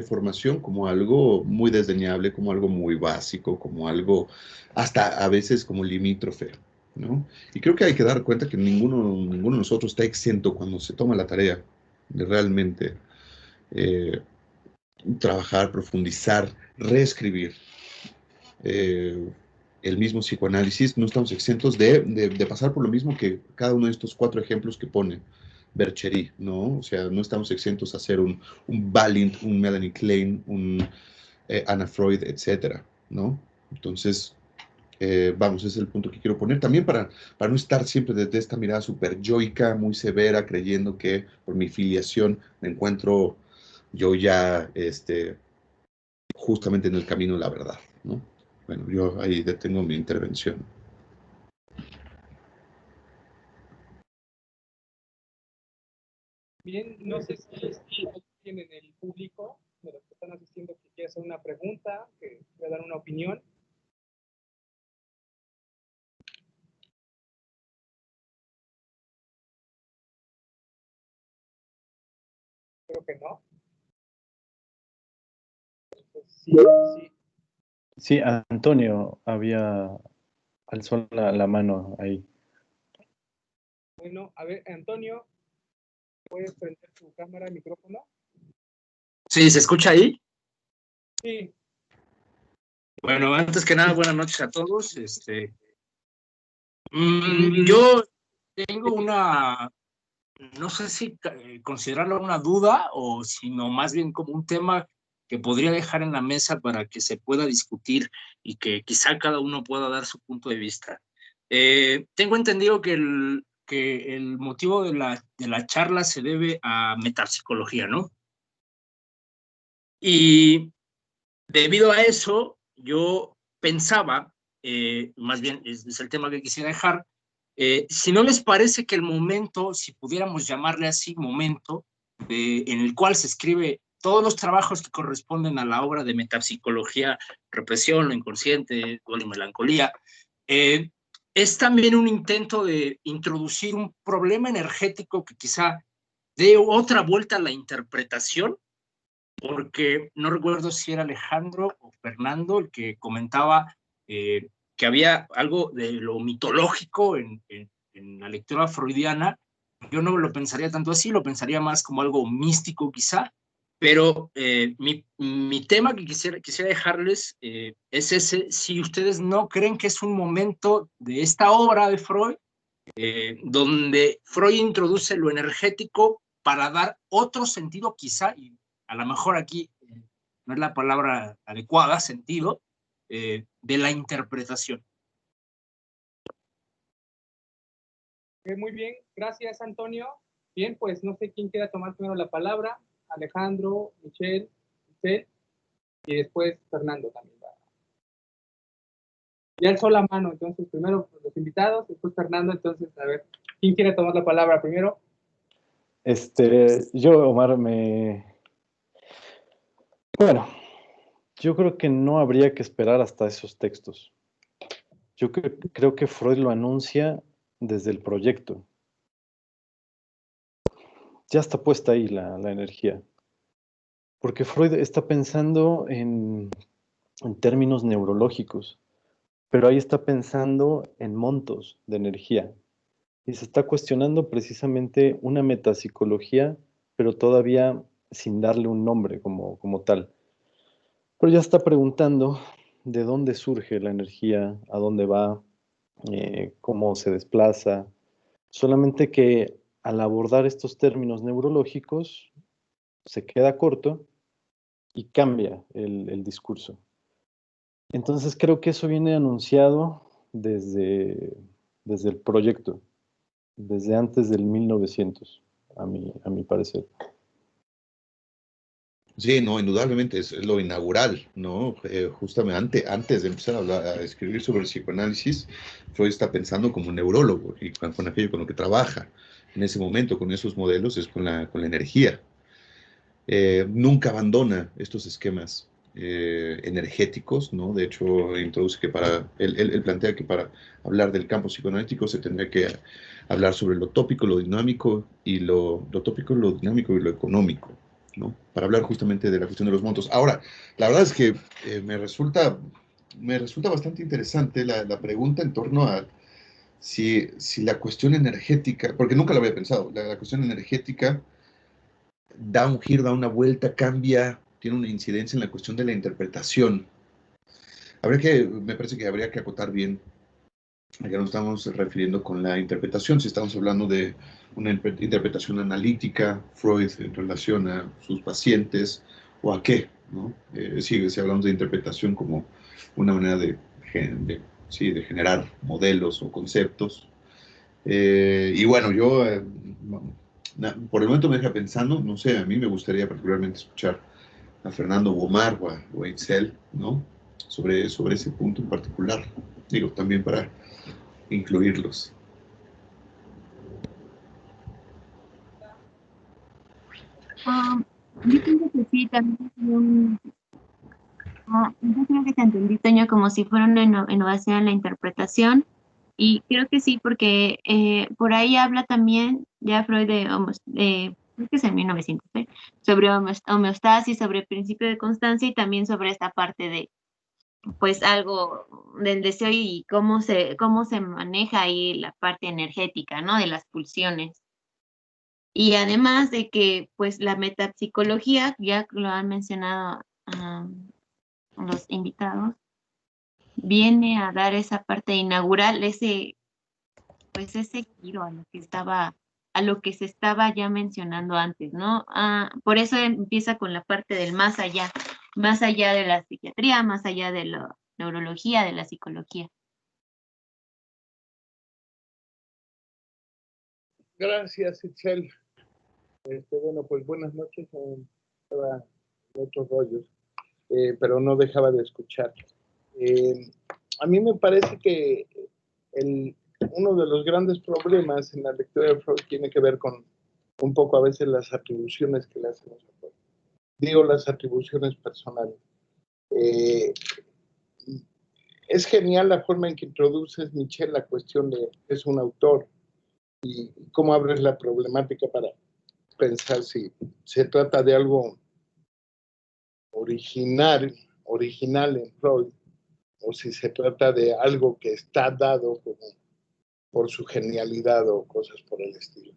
S2: formación, como algo muy desdeñable, como algo muy básico, como algo hasta a veces como limítrofe, ¿no? Y creo que hay que dar cuenta que ninguno de nosotros está exento cuando se toma la tarea de realmente trabajar, profundizar, reescribir el mismo psicoanálisis. No estamos exentos de pasar por lo mismo que cada uno de estos 4 ejemplos que pone Berchery, ¿no? O sea, no estamos exentos a hacer un Balint, un Melanie Klein, un Anna Freud, etcétera, ¿no? Entonces, vamos, ese es el punto que quiero poner. También para no estar siempre desde esta mirada súper yoica, muy severa, creyendo que por mi filiación me encuentro yo ya justamente en el camino de la verdad, ¿no? Bueno, yo ahí detengo mi intervención.
S5: Bien, no sé si tienen el público de los que están asistiendo que quiere hacer una pregunta, que quiere dar una opinión. Creo que no. Pues sí.
S3: Sí, Antonio alzó la mano ahí.
S5: Bueno, a ver, Antonio, ¿puedes prender tu cámara y micrófono?
S7: Sí, ¿se escucha ahí?
S5: Sí.
S7: Bueno, antes que nada, buenas noches a todos. Yo tengo no sé si considerarlo una duda o sino más bien como un tema que podría dejar en la mesa para que se pueda discutir y que quizá cada uno pueda dar su punto de vista. Tengo entendido que el motivo de la charla se debe a metapsicología, ¿no? Y debido a eso, yo pensaba, más bien es el tema que quisiera dejar, si no les parece que el momento, si pudiéramos llamarle así, momento, en el cual se escribe todos los trabajos que corresponden a la obra de metapsicología, represión, lo inconsciente, duelo y melancolía, es también un intento de introducir un problema energético que quizá dé otra vuelta a la interpretación, porque no recuerdo si era Alejandro o Fernando el que comentaba que había algo de lo mitológico en la lectura freudiana. Yo no lo pensaría tanto así, lo pensaría más como algo místico quizá, pero mi tema que quisiera dejarles es ese: si ustedes no creen que es un momento de esta obra de Freud, donde Freud introduce lo energético para dar otro sentido quizá, y a lo mejor aquí no es la palabra adecuada, sentido, de la interpretación.
S5: Muy bien, gracias Antonio. Bien, pues no sé quién quiera tomar primero la palabra, Alejandro, Michelle, y después Fernando también. Ya alzó la mano, entonces primero los invitados, después Fernando, entonces a ver, ¿quién quiere tomar la palabra primero?
S3: Yo, Omar, Bueno, yo creo que no habría que esperar hasta esos textos. Yo creo que Freud lo anuncia desde el proyecto. Ya está puesta ahí la energía. Porque Freud está pensando en términos neurológicos, pero ahí está pensando en montos de energía. Y se está cuestionando precisamente una metapsicología, pero todavía sin darle un nombre como tal. Pero ya está preguntando de dónde surge la energía, a dónde va, cómo se desplaza. Solamente que al abordar estos términos neurológicos se queda corto y cambia el discurso. Entonces creo que eso viene anunciado desde el proyecto, desde antes del 1900, a mi parecer.
S2: Sí, no, indudablemente es lo inaugural, ¿no? Justamente antes de empezar a escribir sobre el psicoanálisis, Freud está pensando como un neurólogo y con aquello con lo que trabaja en ese momento, con esos modelos, es con la energía. Nunca abandona estos esquemas energéticos, ¿no? De hecho, introduce que él plantea que para hablar del campo psicoanalítico se tendría que hablar sobre lo tópico, lo dinámico y lo tópico, lo dinámico y lo económico, ¿no? Para hablar justamente de la cuestión de los montos. Ahora, la verdad es que me resulta bastante interesante la pregunta en torno a si la cuestión energética, porque nunca lo había pensado, la cuestión energética da un giro, da una vuelta, cambia, tiene una incidencia en la cuestión de la interpretación. Me parece que habría que acotar bien a qué nos estamos refiriendo con la interpretación, si estamos hablando de una interpretación analítica, Freud en relación a sus pacientes, o a qué, ¿no? Si hablamos de interpretación como una manera de generar modelos o conceptos. Y bueno, yo por el momento me deja pensando, no sé, a mí me gustaría particularmente escuchar a Fernando Omar o a Itzel, ¿no? Sobre ese punto en particular. Digo, también para incluirlos.
S4: Yo creo que sí, también yo creo que te entendí, Toño, como si fuera una innovación en la interpretación, y creo que sí, porque por ahí habla también ya Freud creo que es en 1900, sobre homeostasis, sobre el principio de constancia y también sobre esta parte de, pues, algo del deseo y cómo se maneja ahí la parte energética, ¿no? De las pulsiones. Y además de que, pues, la metapsicología, ya lo han mencionado los invitados, viene a dar esa parte inaugural, ese giro a lo que se estaba ya mencionando antes, ¿no? Por eso empieza con la parte del más allá de la psiquiatría, más allá de la neurología, de la psicología.
S1: Gracias, Itzel. Bueno, pues buenas noches. Estaba en otros rollos, pero no dejaba de escuchar. A mí me parece que uno de los grandes problemas en la lectura de Freud tiene que ver con un poco a veces las atribuciones que le hacemos a Freud. Digo, las atribuciones personales. Es genial la forma en que introduces, Michelle, la cuestión de que es un autor y cómo abres la problemática para pensar si se trata de algo original en Freud o si se trata de algo que está dado por su genialidad o cosas por el estilo.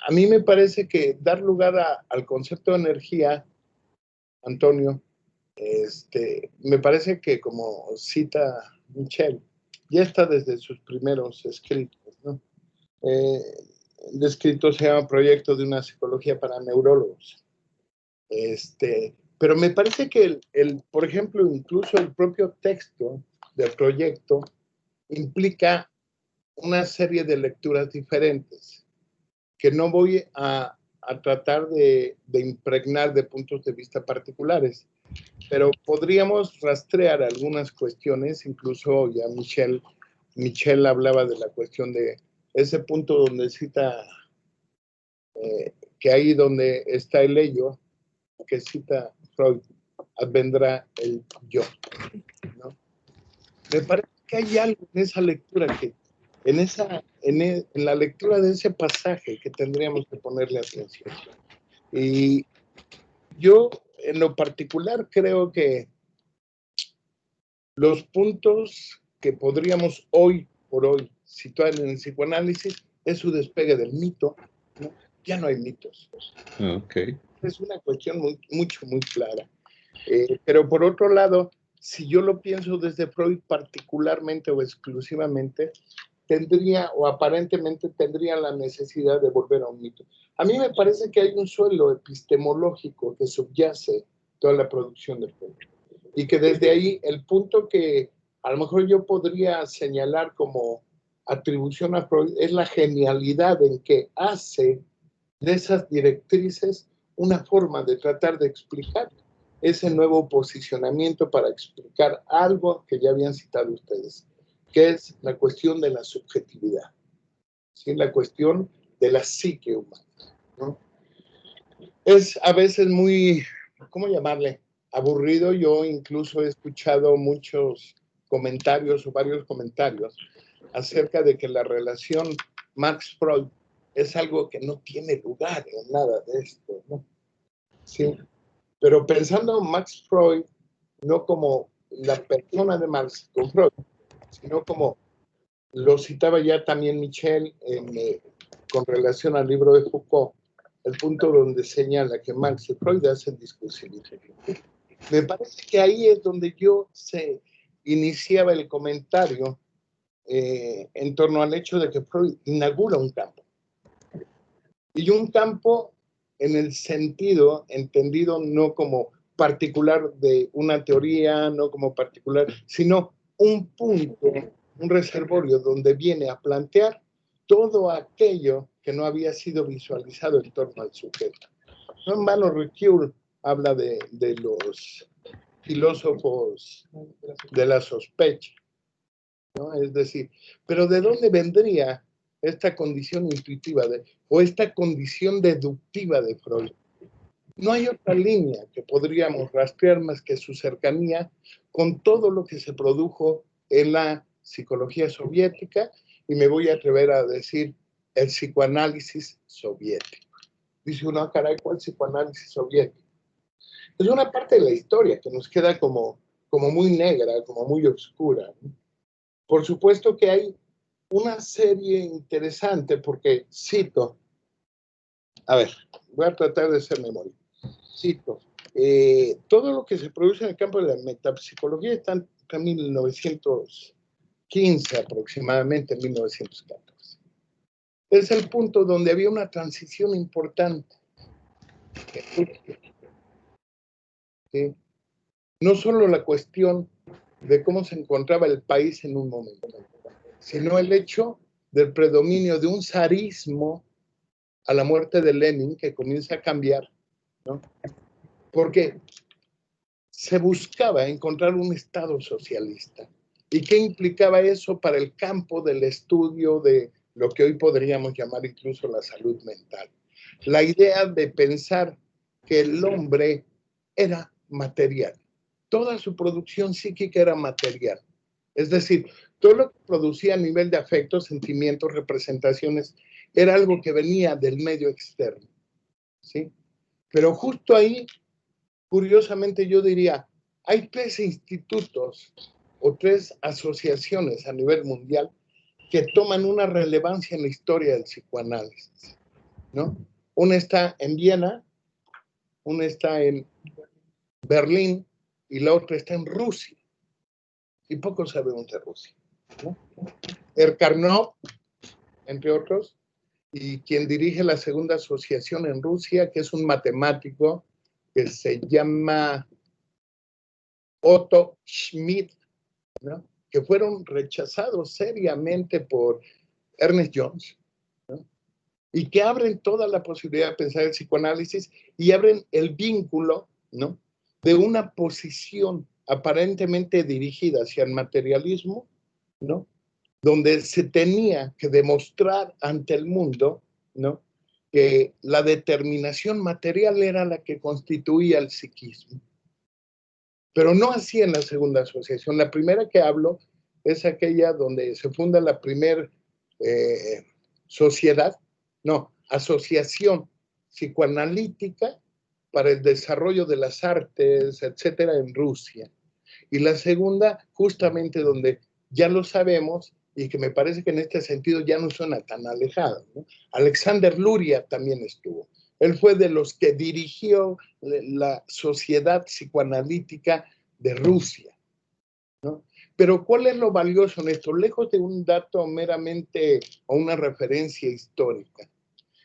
S1: A mí me parece que dar lugar al concepto de energía, Antonio, me parece que, como cita Michel, ya está desde sus primeros escritos, ¿no? El escrito se llama Proyecto de una psicología para neurólogos. Pero me parece que, por ejemplo, incluso el propio texto del proyecto implica una serie de lecturas diferentes que no voy a tratar de impregnar de puntos de vista particulares, pero podríamos rastrear algunas cuestiones, incluso ya Michel hablaba de la cuestión de ese punto donde cita que ahí donde está el ello, que cita Freud, advendrá el yo, ¿no? Me parece que hay algo en esa lectura que, en la lectura de ese pasaje que tendríamos que ponerle atención. Y yo, en lo particular, creo que los puntos que podríamos hoy por hoy situar en el psicoanálisis es su despegue del mito, ¿no? Ya no hay mitos.
S2: Okay.
S1: Es una cuestión muy clara. Pero por otro lado, si yo lo pienso desde Freud particularmente o exclusivamente, tendría o aparentemente tendría la necesidad de volver a un mito. A mí me parece que hay un suelo epistemológico que subyace toda la producción de Freud. Y que desde ahí el punto que a lo mejor yo podría señalar como atribución a Freud es la genialidad en que hace de esas directrices una forma de tratar de explicar ese nuevo posicionamiento para explicar algo que ya habían citado ustedes, que es la cuestión de la subjetividad, ¿sí? La cuestión de la psique humana, ¿no? Es a veces muy, ¿cómo llamarle? Aburrido. Yo incluso he escuchado muchos comentarios o varios comentarios acerca de que la relación Marx-Freud es algo que no tiene lugar en nada de esto, ¿no? Sí. Pero pensando en Max Freud, no como la persona de Marx con Freud, sino como lo citaba ya también Michel con relación al libro de Foucault, el punto donde señala que Marx y Freud hacen discusión. Me parece que ahí es donde se iniciaba el comentario en torno al hecho de que Freud inaugura un campo. Y un campo en el sentido entendido no como particular de una teoría, no como particular, sino un punto, un reservorio donde viene a plantear todo aquello que no había sido visualizado en torno al sujeto. No en vano Ricoeur habla de los filósofos de la sospecha, ¿no? Es decir, pero ¿de dónde vendría esta condición intuitiva o esta condición deductiva de Freud? No hay otra línea que podríamos rastrear más que su cercanía con todo lo que se produjo en la psicología soviética, y me voy a atrever a decir el psicoanálisis soviético. Dice uno, caray, ¿cuál psicoanálisis soviético? Es una parte de la historia que nos queda como muy negra, como muy oscura, ¿no? Por supuesto que hay una serie interesante, porque cito, a ver, voy a tratar de hacer memoria. Cito, todo lo que se produce en el campo de la metapsicología está en 1915 aproximadamente, 1914. Es el punto donde había una transición importante. ¿Sí? No solo la cuestión de cómo se encontraba el país en un momento, sino el hecho del predominio de un zarismo a la muerte de Lenin que comienza a cambiar, ¿no? Porque se buscaba encontrar un Estado socialista. ¿Y qué implicaba eso para el campo del estudio de lo que hoy podríamos llamar incluso la salud mental? La idea de pensar que el hombre era material. Toda su producción psíquica era material. Es decir, todo lo que producía a nivel de afectos, sentimientos, representaciones, era algo que venía del medio externo, ¿sí? Pero justo ahí, curiosamente yo diría, hay 3 institutos o 3 asociaciones a nivel mundial que toman una relevancia en la historia del psicoanálisis, ¿no? Una está en Viena, una está en Berlín y la otra está en Rusia. Y poco sabemos de Rusia, ¿no? Erkarnov, entre otros, y quien dirige la segunda asociación en Rusia, que es un matemático que se llama Otto Schmidt, ¿no? Que fueron rechazados seriamente por Ernest Jones, ¿no? Y que abren toda la posibilidad de pensar el psicoanálisis y abren el vínculo, ¿no? De una posición aparentemente dirigida hacia el materialismo, ¿no? Donde se tenía que demostrar ante el mundo, ¿no? Que la determinación material era la que constituía el psiquismo. Pero no así en la segunda asociación. La primera que hablo es aquella donde se funda la primera asociación psicoanalítica para el desarrollo de las artes, etcétera, en Rusia. Y la segunda, justamente donde ya lo sabemos, y que me parece que en este sentido ya no suena tan alejado, ¿no? Alexander Luria también estuvo. Él fue de los que dirigió la Sociedad Psicoanalítica de Rusia, ¿no? Pero ¿cuál es lo valioso en esto? Lejos de un dato meramente o una referencia histórica,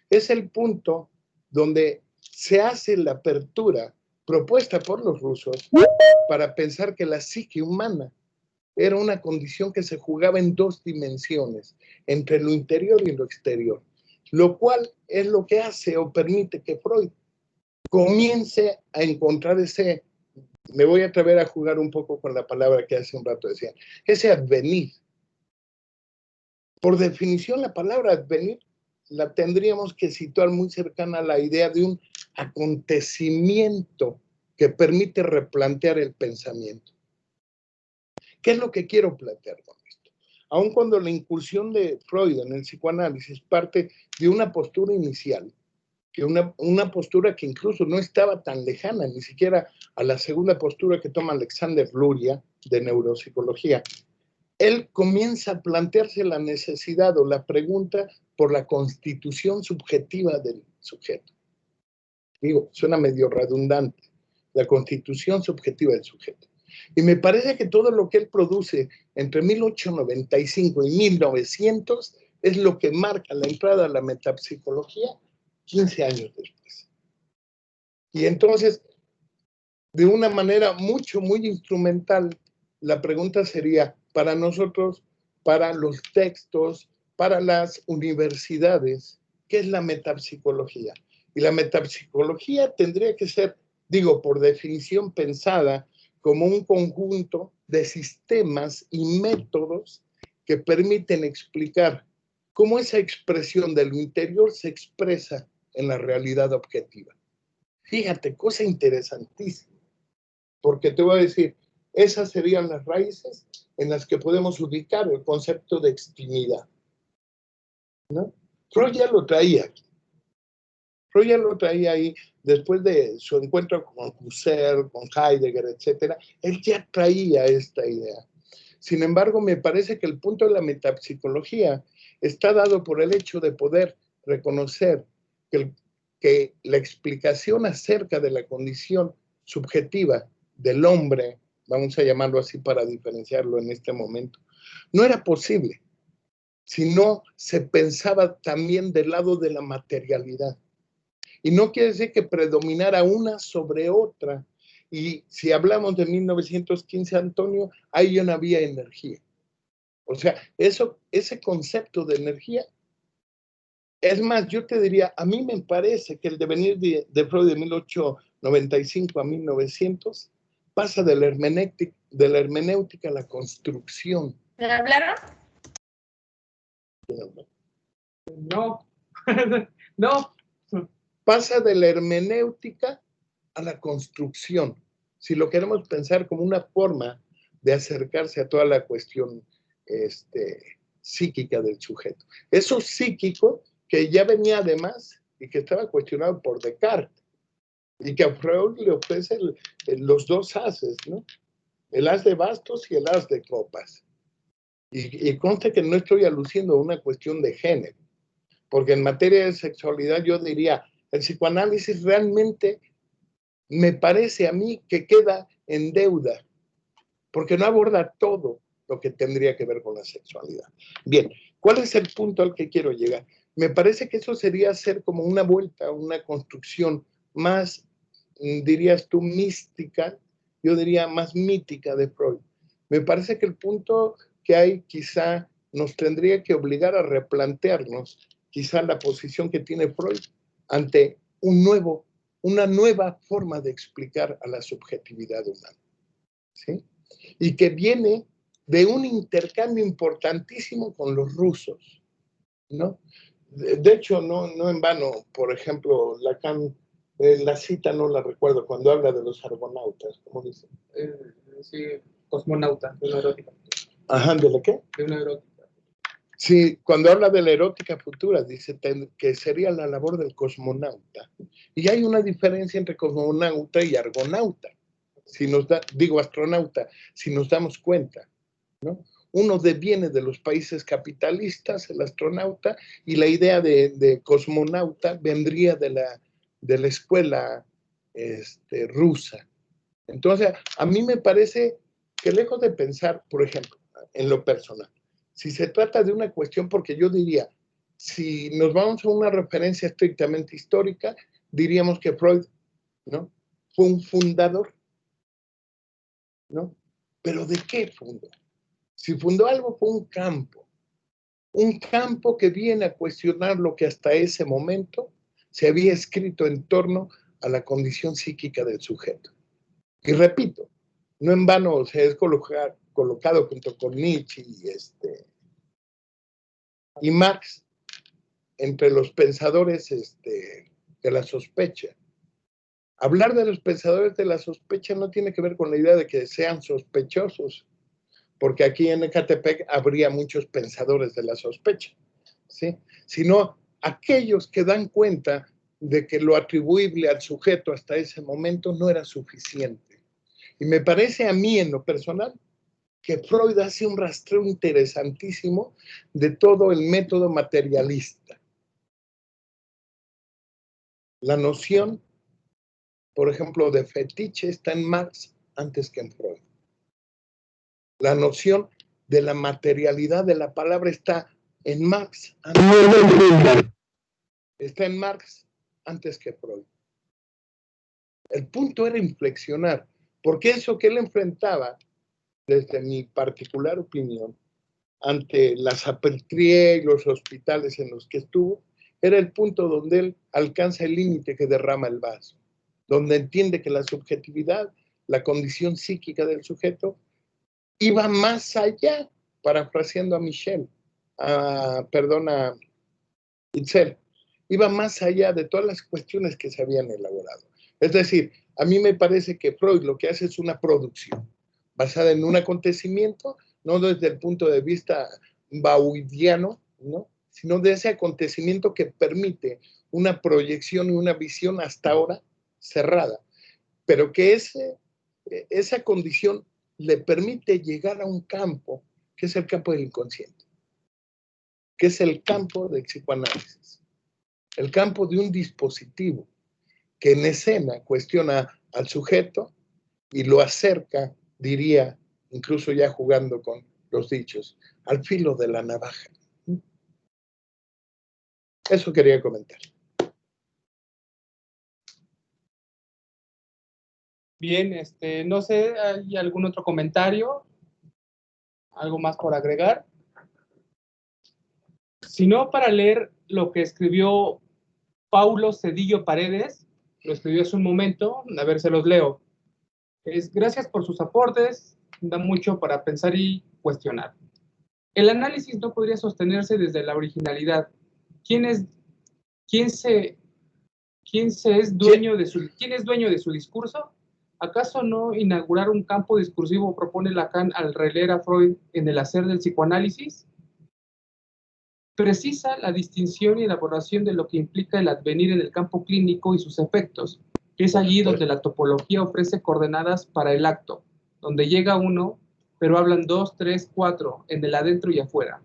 S1: es el punto donde se hace la apertura propuesta por los rusos para pensar que la psique humana era una condición que se jugaba en dos dimensiones, entre lo interior y lo exterior, lo cual es lo que hace o permite que Freud comience a encontrar ese, me voy a atrever a jugar un poco con la palabra que hace un rato decía, ese advenir. Por definición, la palabra advenir la tendríamos que situar muy cercana a la idea de un acontecimiento que permite replantear el pensamiento. ¿Qué es lo que quiero plantear con esto? Aun cuando la incursión de Freud en el psicoanálisis parte de una postura inicial, que una postura que incluso no estaba tan lejana, ni siquiera a la segunda postura que toma Alexander Luria de neuropsicología, él comienza a plantearse la necesidad o la pregunta por la constitución subjetiva del sujeto. Digo, suena medio redundante, la constitución subjetiva del sujeto. Y me parece que todo lo que él produce entre 1895 y 1900 es lo que marca la entrada a la metapsicología 15 años después. Y entonces, de una manera muy instrumental, la pregunta sería, para nosotros, para los textos, para las universidades, ¿qué es la metapsicología? Y la metapsicología tendría que ser, digo, por definición pensada como un conjunto de sistemas y métodos que permiten explicar cómo esa expresión de lo interior se expresa en la realidad objetiva. Fíjate, cosa interesantísima, porque te voy a decir, esas serían las raíces en las que podemos ubicar el concepto de extimidad, ¿no? Freud ya lo traía ahí después de su encuentro con Husserl, con Heidegger, etcétera. Él ya traía esta idea. Sin embargo, me parece que el punto de la metapsicología está dado por el hecho de poder reconocer que la explicación acerca de la condición subjetiva del hombre, vamos a llamarlo así para diferenciarlo en este momento, no era posible, sino se pensaba también del lado de la materialidad. Y no quiere decir que predominara una sobre otra. Y si hablamos de 1915, Antonio, ahí ya no había energía. O sea, ese concepto de energía, es más, yo te diría, a mí me parece que el devenir de Freud de 1895 a 1900 pasa de la hermenéutica a la construcción.
S4: ¿Me hablaron?
S5: No, no.
S1: Pasa de la hermenéutica a la construcción. Si lo queremos pensar como una forma de acercarse a toda la cuestión psíquica del sujeto. Eso psíquico que ya venía además y que estaba cuestionado por Descartes y que a Freud le ofrece los dos haces, ¿no? El as de bastos y el as de copas. Y conste que no estoy aluciendo a una cuestión de género, porque en materia de sexualidad yo diría, el psicoanálisis realmente me parece a mí que queda en deuda, porque no aborda todo lo que tendría que ver con la sexualidad. Bien, ¿cuál es el punto al que quiero llegar? Me parece que eso sería hacer como una vuelta, una construcción más dirías tú mística, yo diría más mítica de Freud. Me parece que el punto que hay quizá nos tendría que obligar a replantearnos quizá la posición que tiene Freud ante una nueva forma de explicar a la subjetividad humana, ¿sí? Y que viene de un intercambio importantísimo con los rusos, ¿no? De hecho, no en vano, por ejemplo, Lacan, la cita no la recuerdo, cuando habla de los argonautas, ¿cómo dice?
S5: Sí, cosmonauta, de una erótica.
S1: Ajá, ¿de la qué?
S5: De una erótica.
S1: Sí, cuando habla de la erótica futura, dice que sería la labor del cosmonauta. Y hay una diferencia entre cosmonauta y argonauta, astronauta, si nos damos cuenta, ¿no? Uno viene de los países capitalistas, el astronauta, y la idea de cosmonauta vendría de la escuela rusa. Entonces, a mí me parece que lejos de pensar, por ejemplo, en lo personal, si se trata de una cuestión, porque yo diría, si nos vamos a una referencia estrictamente histórica, diríamos que Freud, ¿no?, fue un fundador, ¿no? ¿Pero de qué fundó? Si fundó algo, fue un campo que viene a cuestionar lo que hasta ese momento se había escrito en torno a la condición psíquica del sujeto. Y repito, no en vano se es colocado junto con Nietzsche y Marx entre los pensadores de la sospecha. Hablar de los pensadores de la sospecha no tiene que ver con la idea de que sean sospechosos, porque aquí en Ecatepec habría muchos pensadores de la sospecha, ¿sí? Sino aquellos que dan cuenta de que lo atribuible al sujeto hasta ese momento no era suficiente. Y me parece a mí, en lo personal, que Freud hace un rastreo interesantísimo de todo el método materialista. La noción, por ejemplo, de fetiche está en Marx antes que en Freud. La noción de la materialidad de la palabra está en Marx antes que Freud. El punto era inflexionar, porque eso que él enfrentaba, desde mi particular opinión, ante la sapeltría y los hospitales en los que estuvo, era el punto donde él alcanza el límite que derrama el vaso, donde entiende que la subjetividad, la condición psíquica del sujeto, iba más allá, parafraseando a Itzel, iba más allá de todas las cuestiones que se habían elaborado. Es decir, a mí me parece que Freud lo que hace es una producción basada en un acontecimiento, no desde el punto de vista baudiano, ¿no?, sino de ese acontecimiento que permite una proyección y una visión hasta ahora cerrada, pero que esa condición le permite llegar a un campo que es el campo del inconsciente, que es el campo del psicoanálisis, el campo de un dispositivo que en escena cuestiona al sujeto y lo acerca, diría, incluso ya jugando con los dichos, al filo de la navaja. Eso quería comentar.
S5: Bien, no sé, ¿hay algún otro comentario? ¿Algo más por agregar? Si no, para leer lo que escribió Paulo Cedillo Paredes, lo escribió hace un momento, a ver, se los leo. Gracias por sus aportes, da mucho para pensar y cuestionar. El análisis no podría sostenerse desde la originalidad. ¿Quién es dueño de su discurso? ¿Acaso no inaugurar un campo discursivo propone Lacan al releer a Freud en El hacer del psicoanálisis? Precisa la distinción y elaboración de lo que implica el advenir en el campo clínico y sus efectos, que es allí donde la topología ofrece coordenadas para el acto, donde llega uno, pero hablan 2, 3, 4, en el adentro y afuera.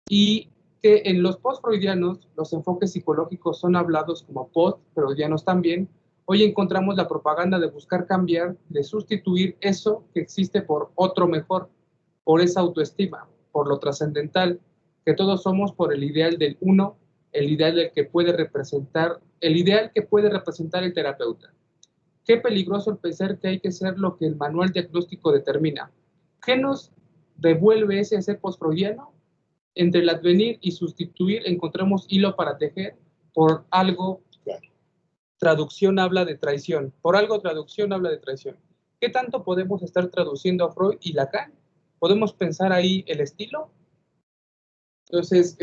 S5: Y que en los post-freudianos los enfoques psicológicos son hablados como post-freudianos también. Hoy encontramos la propaganda de buscar cambiar, de sustituir eso que existe por otro mejor, por esa autoestima, por lo trascendental, que todos somos, por el ideal del uno, el ideal que puede representar el terapeuta. Qué peligroso el pensar que hay que ser lo que el manual diagnóstico determina. ¿Qué nos devuelve ese ser postfreudiano? Entre el advenir y sustituir encontramos hilo para tejer. Por algo, traducción habla de traición. Por algo, traducción habla de traición. ¿Qué tanto podemos estar traduciendo a Freud y Lacan? ¿Podemos pensar ahí el estilo? Entonces,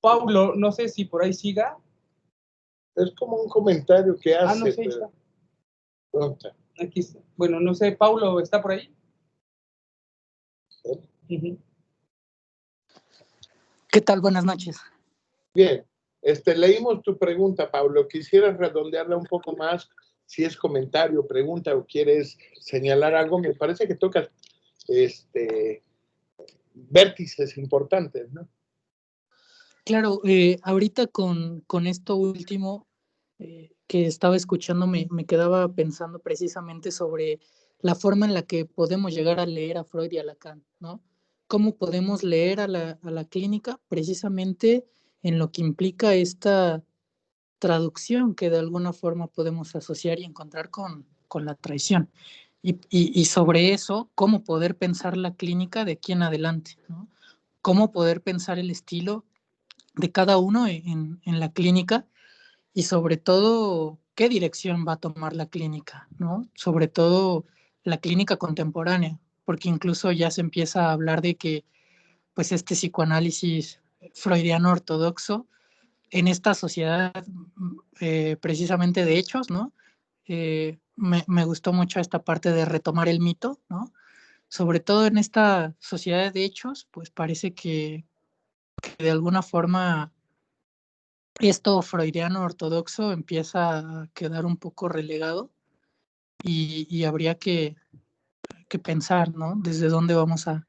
S5: Paulo, no sé si por ahí siga.
S1: Es como un comentario que hace.
S5: No sé,
S1: pero...
S5: está. Aquí está. Bueno, no sé, Paulo, ¿está por ahí?
S1: ¿Sí?
S8: ¿Qué tal? Buenas noches.
S1: Bien, leímos tu pregunta, Pablo. ¿Quisieras redondearla un poco más? Si es comentario, pregunta o quieres señalar algo, me parece que tocas vértices importantes, ¿no?
S8: Claro, ahorita con esto último que estaba escuchando, me quedaba pensando precisamente sobre la forma en la que podemos llegar a leer a Freud y a Lacan, ¿no? ¿Cómo podemos leer a la clínica? Precisamente en lo que implica esta traducción que de alguna forma podemos asociar y encontrar con la traición. Y sobre eso, cómo poder pensar la clínica de aquí en adelante, ¿no? Cómo poder pensar el estilo de cada uno en la clínica y sobre todo qué dirección va a tomar la clínica, ¿no? Sobre todo la clínica contemporánea, porque incluso ya se empieza a hablar de que pues este psicoanálisis freudiano ortodoxo en esta sociedad precisamente de hechos, ¿no? Me gustó mucho esta parte de retomar el mito, ¿no? Sobre todo en esta sociedad de hechos, pues parece que de alguna forma esto freudiano ortodoxo empieza a quedar un poco relegado y habría que pensar, ¿no? Desde dónde vamos a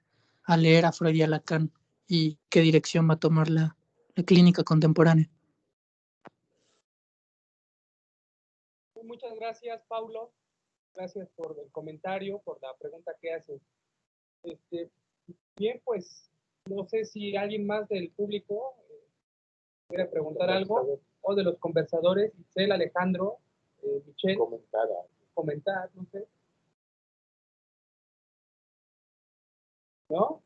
S8: leer a Freud y a Lacan y qué dirección va a tomar la clínica contemporánea.
S5: Muchas gracias, Paulo. Gracias por el comentario, por la pregunta que haces. Bien, pues no sé si alguien más del público quiere preguntar algo, o de los conversadores, Itzel, Alejandro, Michelle, comentar, no sé. ¿No?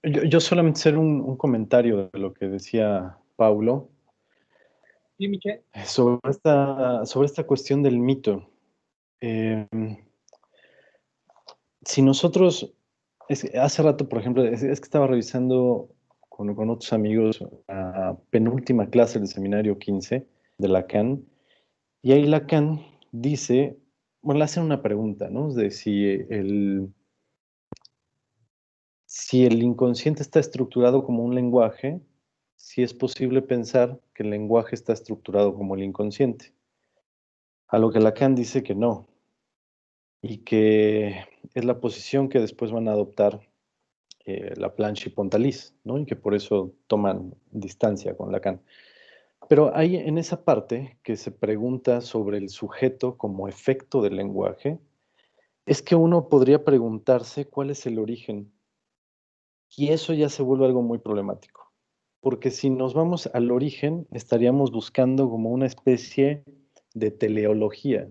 S3: Yo solamente hacer un comentario de lo que decía Paulo.
S5: Sí, Michelle.
S3: Sobre esta cuestión del mito. Si nosotros, hace rato, por ejemplo, es que estaba revisando con otros amigos la penúltima clase del seminario 15 de Lacan, y ahí Lacan dice, bueno, le hacen una pregunta, ¿no? De si el inconsciente está estructurado como un lenguaje, si es posible pensar que el lenguaje está estructurado como el inconsciente. A lo que Lacan dice que no, y que es la posición que después van a adoptar Laplanche y Pontalis, ¿no? Y que por eso toman distancia con Lacan. Pero hay en esa parte que se pregunta sobre el sujeto como efecto del lenguaje, es que uno podría preguntarse cuál es el origen. Y eso ya se vuelve algo muy problemático. Porque si nos vamos al origen, estaríamos buscando como una especie de teleología,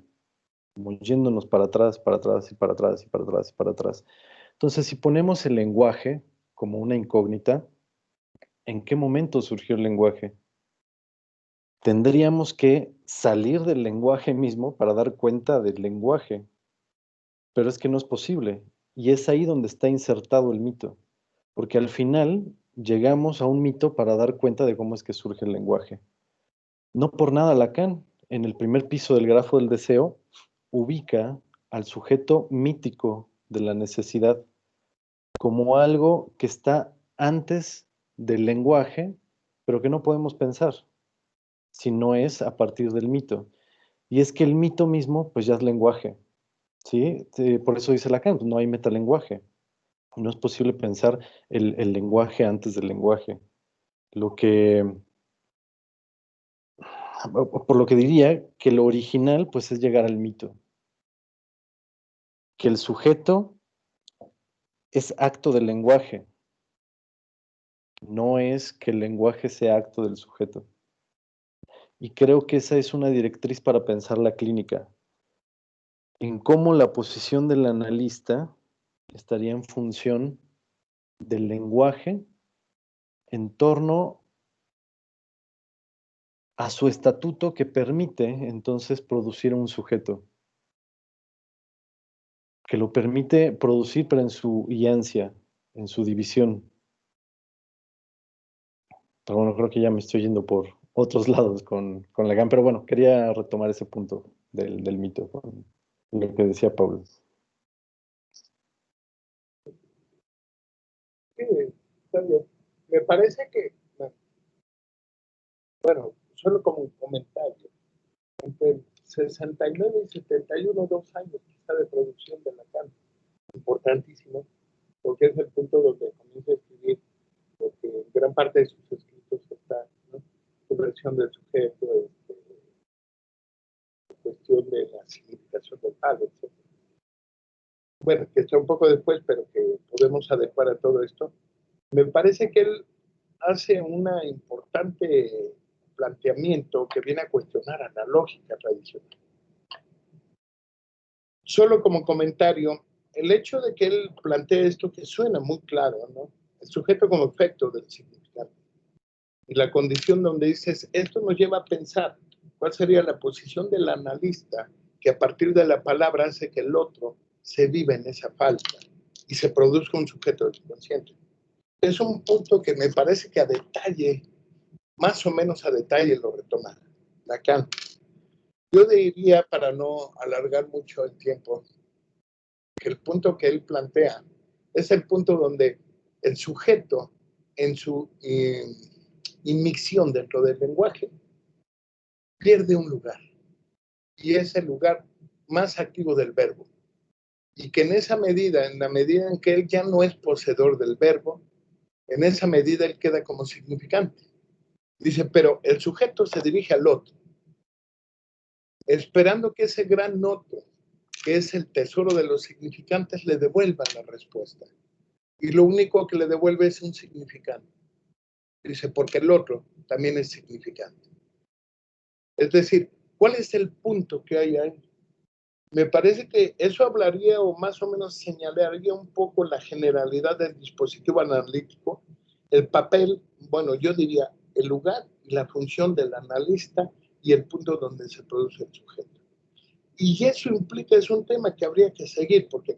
S3: como yéndonos para atrás, para atrás y para atrás y para atrás y para atrás. Entonces, si ponemos el lenguaje como una incógnita, ¿en qué momento surgió el lenguaje? Tendríamos que salir del lenguaje mismo para dar cuenta del lenguaje, pero es que no es posible. Y es ahí donde está insertado el mito, porque al final llegamos a un mito para dar cuenta de cómo es que surge el lenguaje. No por nada Lacan, en el primer piso del grafo del deseo, ubica al sujeto mítico de la necesidad como algo que está antes del lenguaje, pero que no podemos pensar, si no es a partir del mito. Y es que el mito mismo, pues ya es lenguaje, ¿sí? Por eso dice Lacan, no hay metalenguaje. No es posible pensar el lenguaje antes del lenguaje. Por lo que diría que lo original, pues es llegar al mito. Que el sujeto es acto del lenguaje, no es que el lenguaje sea acto del sujeto. Y creo que esa es una directriz para pensar la clínica. en cómo la posición del analista estaría en función del lenguaje en torno a su estatuto que permite entonces producir un sujeto, que lo permite producir, pero en su iancia, en su división. Pero bueno, creo que ya me estoy yendo por otros lados con Lacan, pero bueno, quería retomar ese punto del mito, con lo que decía Pablo.
S1: Sí, está bien. Me parece que, bueno, solo como un comentario, entre el 69 y 71, 2 años quizá de producción de Lacan, importantísimo, porque es el punto donde comienza a escribir, porque en gran parte de sus escritos está, ¿no?, su versión del sujeto, cuestión de la significación del tal, etc. Bueno, que está un poco después, pero que podemos adecuar a todo esto. Me parece que él hace un importante planteamiento que viene a cuestionar a la lógica tradicional. Solo como comentario, el hecho de que él plantee esto que suena muy claro, ¿no?, el sujeto como efecto del significante, y la condición donde dices, esto nos lleva a pensar cuál sería la posición del analista que a partir de la palabra hace que el otro se viva en esa falta y se produzca un sujeto del inconsciente. Es un punto que me parece que a detalle, más o menos a detalle, lo retoma Lacan. Yo diría, para no alargar mucho el tiempo, que el punto que él plantea es el punto donde el sujeto, en su inmixción dentro del lenguaje, pierde un lugar, y es el lugar más activo del verbo. Y que en esa medida, en la medida en que él ya no es poseedor del verbo, en esa medida él queda como significante. Dice, pero el sujeto se dirige al otro, esperando que ese gran otro, que es el tesoro de los significantes, le devuelva la respuesta. Y lo único que le devuelve es un significante. Dice, porque el otro también es significante. Es decir, ¿cuál es el punto que hay ahí? Me parece que eso hablaría o más o menos señalaría un poco la generalidad del dispositivo analítico, el papel, bueno, yo diría el lugar y la función del analista y el punto donde se produce el sujeto. Y eso implica, es un tema que habría que seguir, porque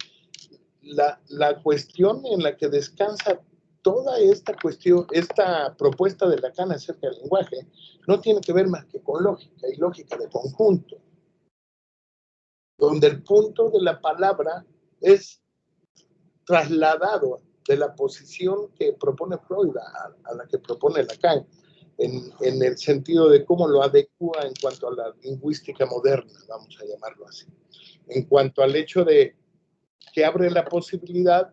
S1: la cuestión en la que descansa toda esta cuestión, esta propuesta de Lacan acerca del lenguaje, no tiene que ver más que con lógica y lógica de conjunto, donde el punto de la palabra es trasladado de la posición que propone Freud a la que propone Lacan, en el sentido de cómo lo adecua en cuanto a la lingüística moderna, vamos a llamarlo así, en cuanto al hecho de que abre la posibilidad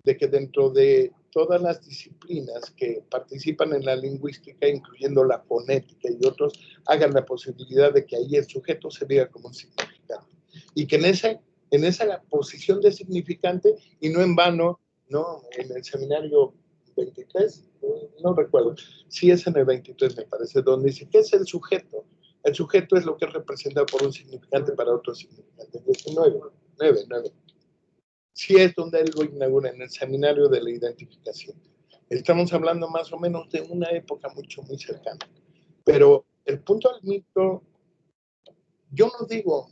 S1: de que dentro de todas las disciplinas que participan en la lingüística, incluyendo la fonética y otros, hagan la posibilidad de que ahí el sujeto se vea como un significante. Y que en esa posición de significante, y no en vano, ¿no?, en el seminario 23, no recuerdo, sí es en el 23 me parece, donde dice, ¿qué es el sujeto? El sujeto es lo que es representado por un significante para otro significante. 9. Sí es donde él lo inaugura, en el seminario de la identificación. Estamos hablando más o menos de una época muy cercana. Pero el punto del mito, yo no digo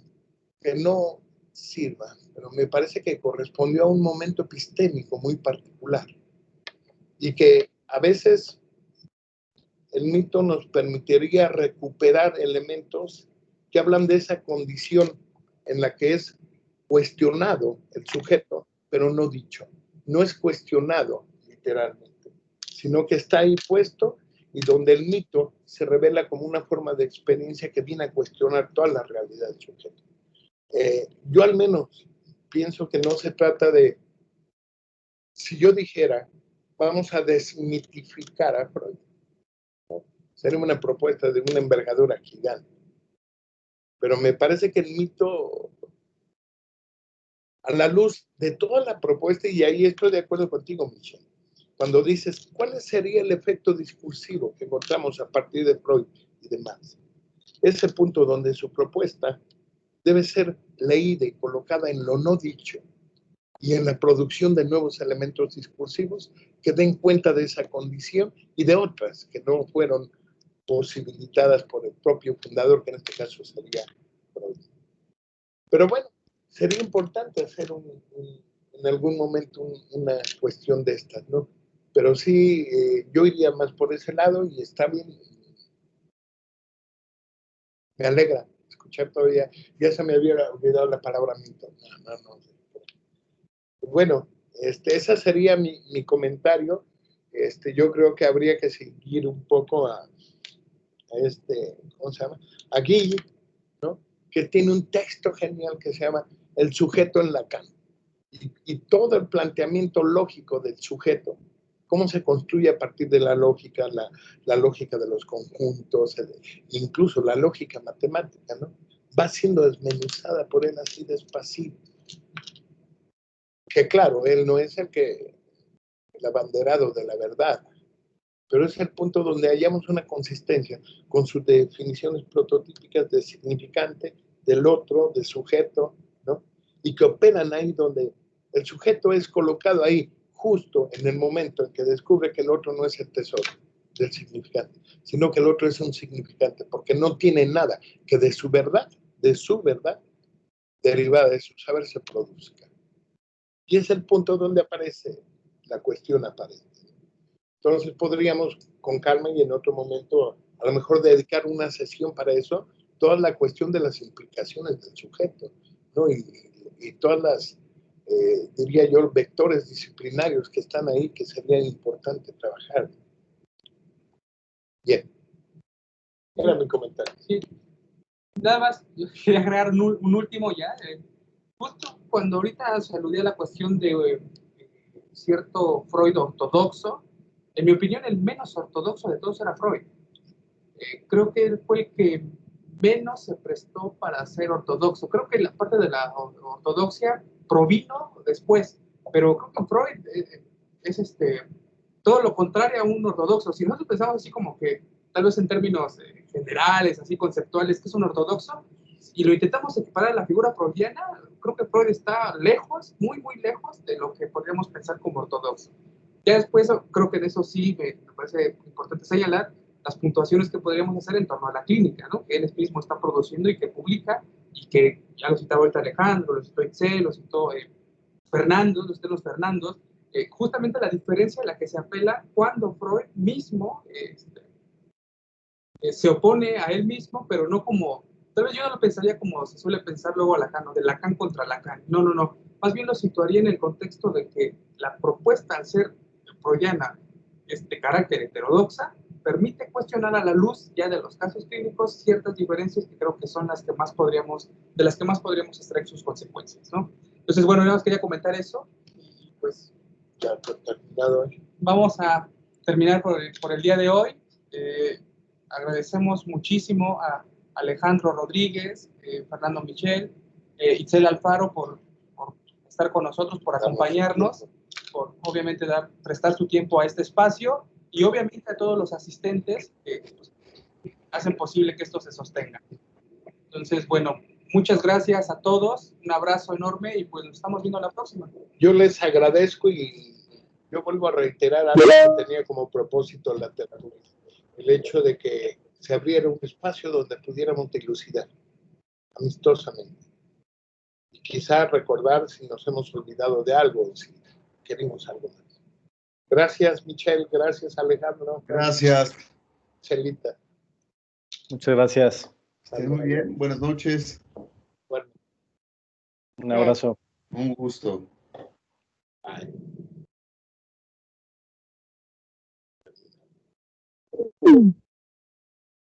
S1: que no sirva, pero me parece que correspondió a un momento epistémico muy particular y que a veces el mito nos permitiría recuperar elementos que hablan de esa condición en la que es cuestionado el sujeto, pero no dicho. No es cuestionado literalmente, sino que está ahí puesto y donde el mito se revela como una forma de experiencia que viene a cuestionar toda la realidad del sujeto. Yo al menos pienso que no se trata de, si yo dijera, vamos a desmitificar a Freud, ¿no?, sería una propuesta de una envergadura gigante. Pero me parece que el mito, a la luz de toda la propuesta, y ahí estoy de acuerdo contigo, Michel, cuando dices, ¿cuál sería el efecto discursivo que encontramos a partir de Freud y demás? Ese punto donde su propuesta debe ser leída y colocada en lo no dicho y en la producción de nuevos elementos discursivos que den cuenta de esa condición y de otras que no fueron posibilitadas por el propio fundador, que en este caso sería Freud. Pero bueno, sería importante hacer en algún momento una cuestión de estas, ¿no? Pero sí, yo iría más por ese lado y está bien. Me alegra escuchar todavía. Ya se me había olvidado la palabra Milton. No. Bueno, ese sería mi comentario. Yo creo que habría que seguir un poco a ¿cómo se llama? A Guy, ¿no? Que tiene un texto genial que se llama El sujeto en Lacan. Y todo el planteamiento lógico del sujeto, cómo se construye a partir de la lógica, la lógica de los conjuntos, incluso la lógica matemática, ¿no? Va siendo desmenuzada por él así despacito. Que claro, él no es el abanderado de la verdad, pero es el punto donde hallamos una consistencia con sus definiciones prototípicas de significante, del otro, de sujeto, ¿no? Y que operan ahí donde el sujeto es colocado ahí justo en el momento en que descubre que el otro no es el tesoro del significante, sino que el otro es un significante, porque no tiene nada que de su verdad, derivada de su saber, se produzca. Y es el punto donde aparece la cuestión aparente. Entonces podríamos con calma y en otro momento a lo mejor dedicar una sesión para eso, toda la cuestión de las implicaciones del sujeto, ¿no? Y todas las, diría yo, vectores disciplinarios que están ahí que sería importante trabajar. Bien. Era mi comentario.
S5: Sí. Nada más, yo quería agregar un último ya. Justo cuando ahorita se aludía a la cuestión de cierto Freud ortodoxo, en mi opinión el menos ortodoxo de todos era Freud. Creo que él fue el que menos se prestó para ser ortodoxo. Creo que la parte de la ortodoxia provino después, pero creo que Freud es todo lo contrario a un ortodoxo. Si nosotros pensamos así como que, tal vez en términos generales, así conceptuales, que es un ortodoxo, y lo intentamos equiparar a la figura freudiana, creo que Freud está lejos, muy, muy lejos de lo que podríamos pensar como ortodoxo. Ya después, creo que en eso sí me parece importante señalar las puntuaciones que podríamos hacer en torno a la clínica, ¿no? Que él mismo está produciendo y que publica, y que ya lo citaba ahorita Alejandro, lo citó Itzel, lo citó Fernando, los Fernandos, justamente la diferencia a la que se apela cuando Freud mismo se opone a él mismo, pero no como, tal vez yo no lo pensaría como se suele pensar luego a Lacan, ¿no? De Lacan contra Lacan. No. Más bien lo situaría en el contexto de que la propuesta, al ser freudiana, de carácter heterodoxa, permite cuestionar a la luz ya de los casos clínicos ciertas diferencias que creo que son de las que más podríamos extraer sus consecuencias, ¿no? Entonces, bueno, yo más quería comentar eso y pues
S1: ya terminado.
S5: Vamos a terminar por el día de hoy. Agradecemos muchísimo a Alejandro Rodríguez, Fernando Michel, Itzel Alfaro por estar con nosotros, por acompañarnos, por obviamente prestar su tiempo a este espacio y obviamente a todos los asistentes que pues, hacen posible que esto se sostenga. Entonces, bueno, muchas gracias a todos, un abrazo enorme y pues nos estamos viendo la próxima.
S1: Yo les agradezco y yo vuelvo a reiterar algo que tenía como propósito la tertulia. El hecho de que se abriera un espacio donde pudiéramos dilucidar amistosamente. Y quizá recordar si nos hemos olvidado de algo, si queremos algo más. Gracias, Michelle. Gracias, Alejandro.
S2: Gracias.
S1: Celita.
S3: Muchas gracias.
S2: Estén muy bien. Buenas noches.
S1: Bueno.
S3: Un abrazo.
S2: Un gusto.
S1: Bye.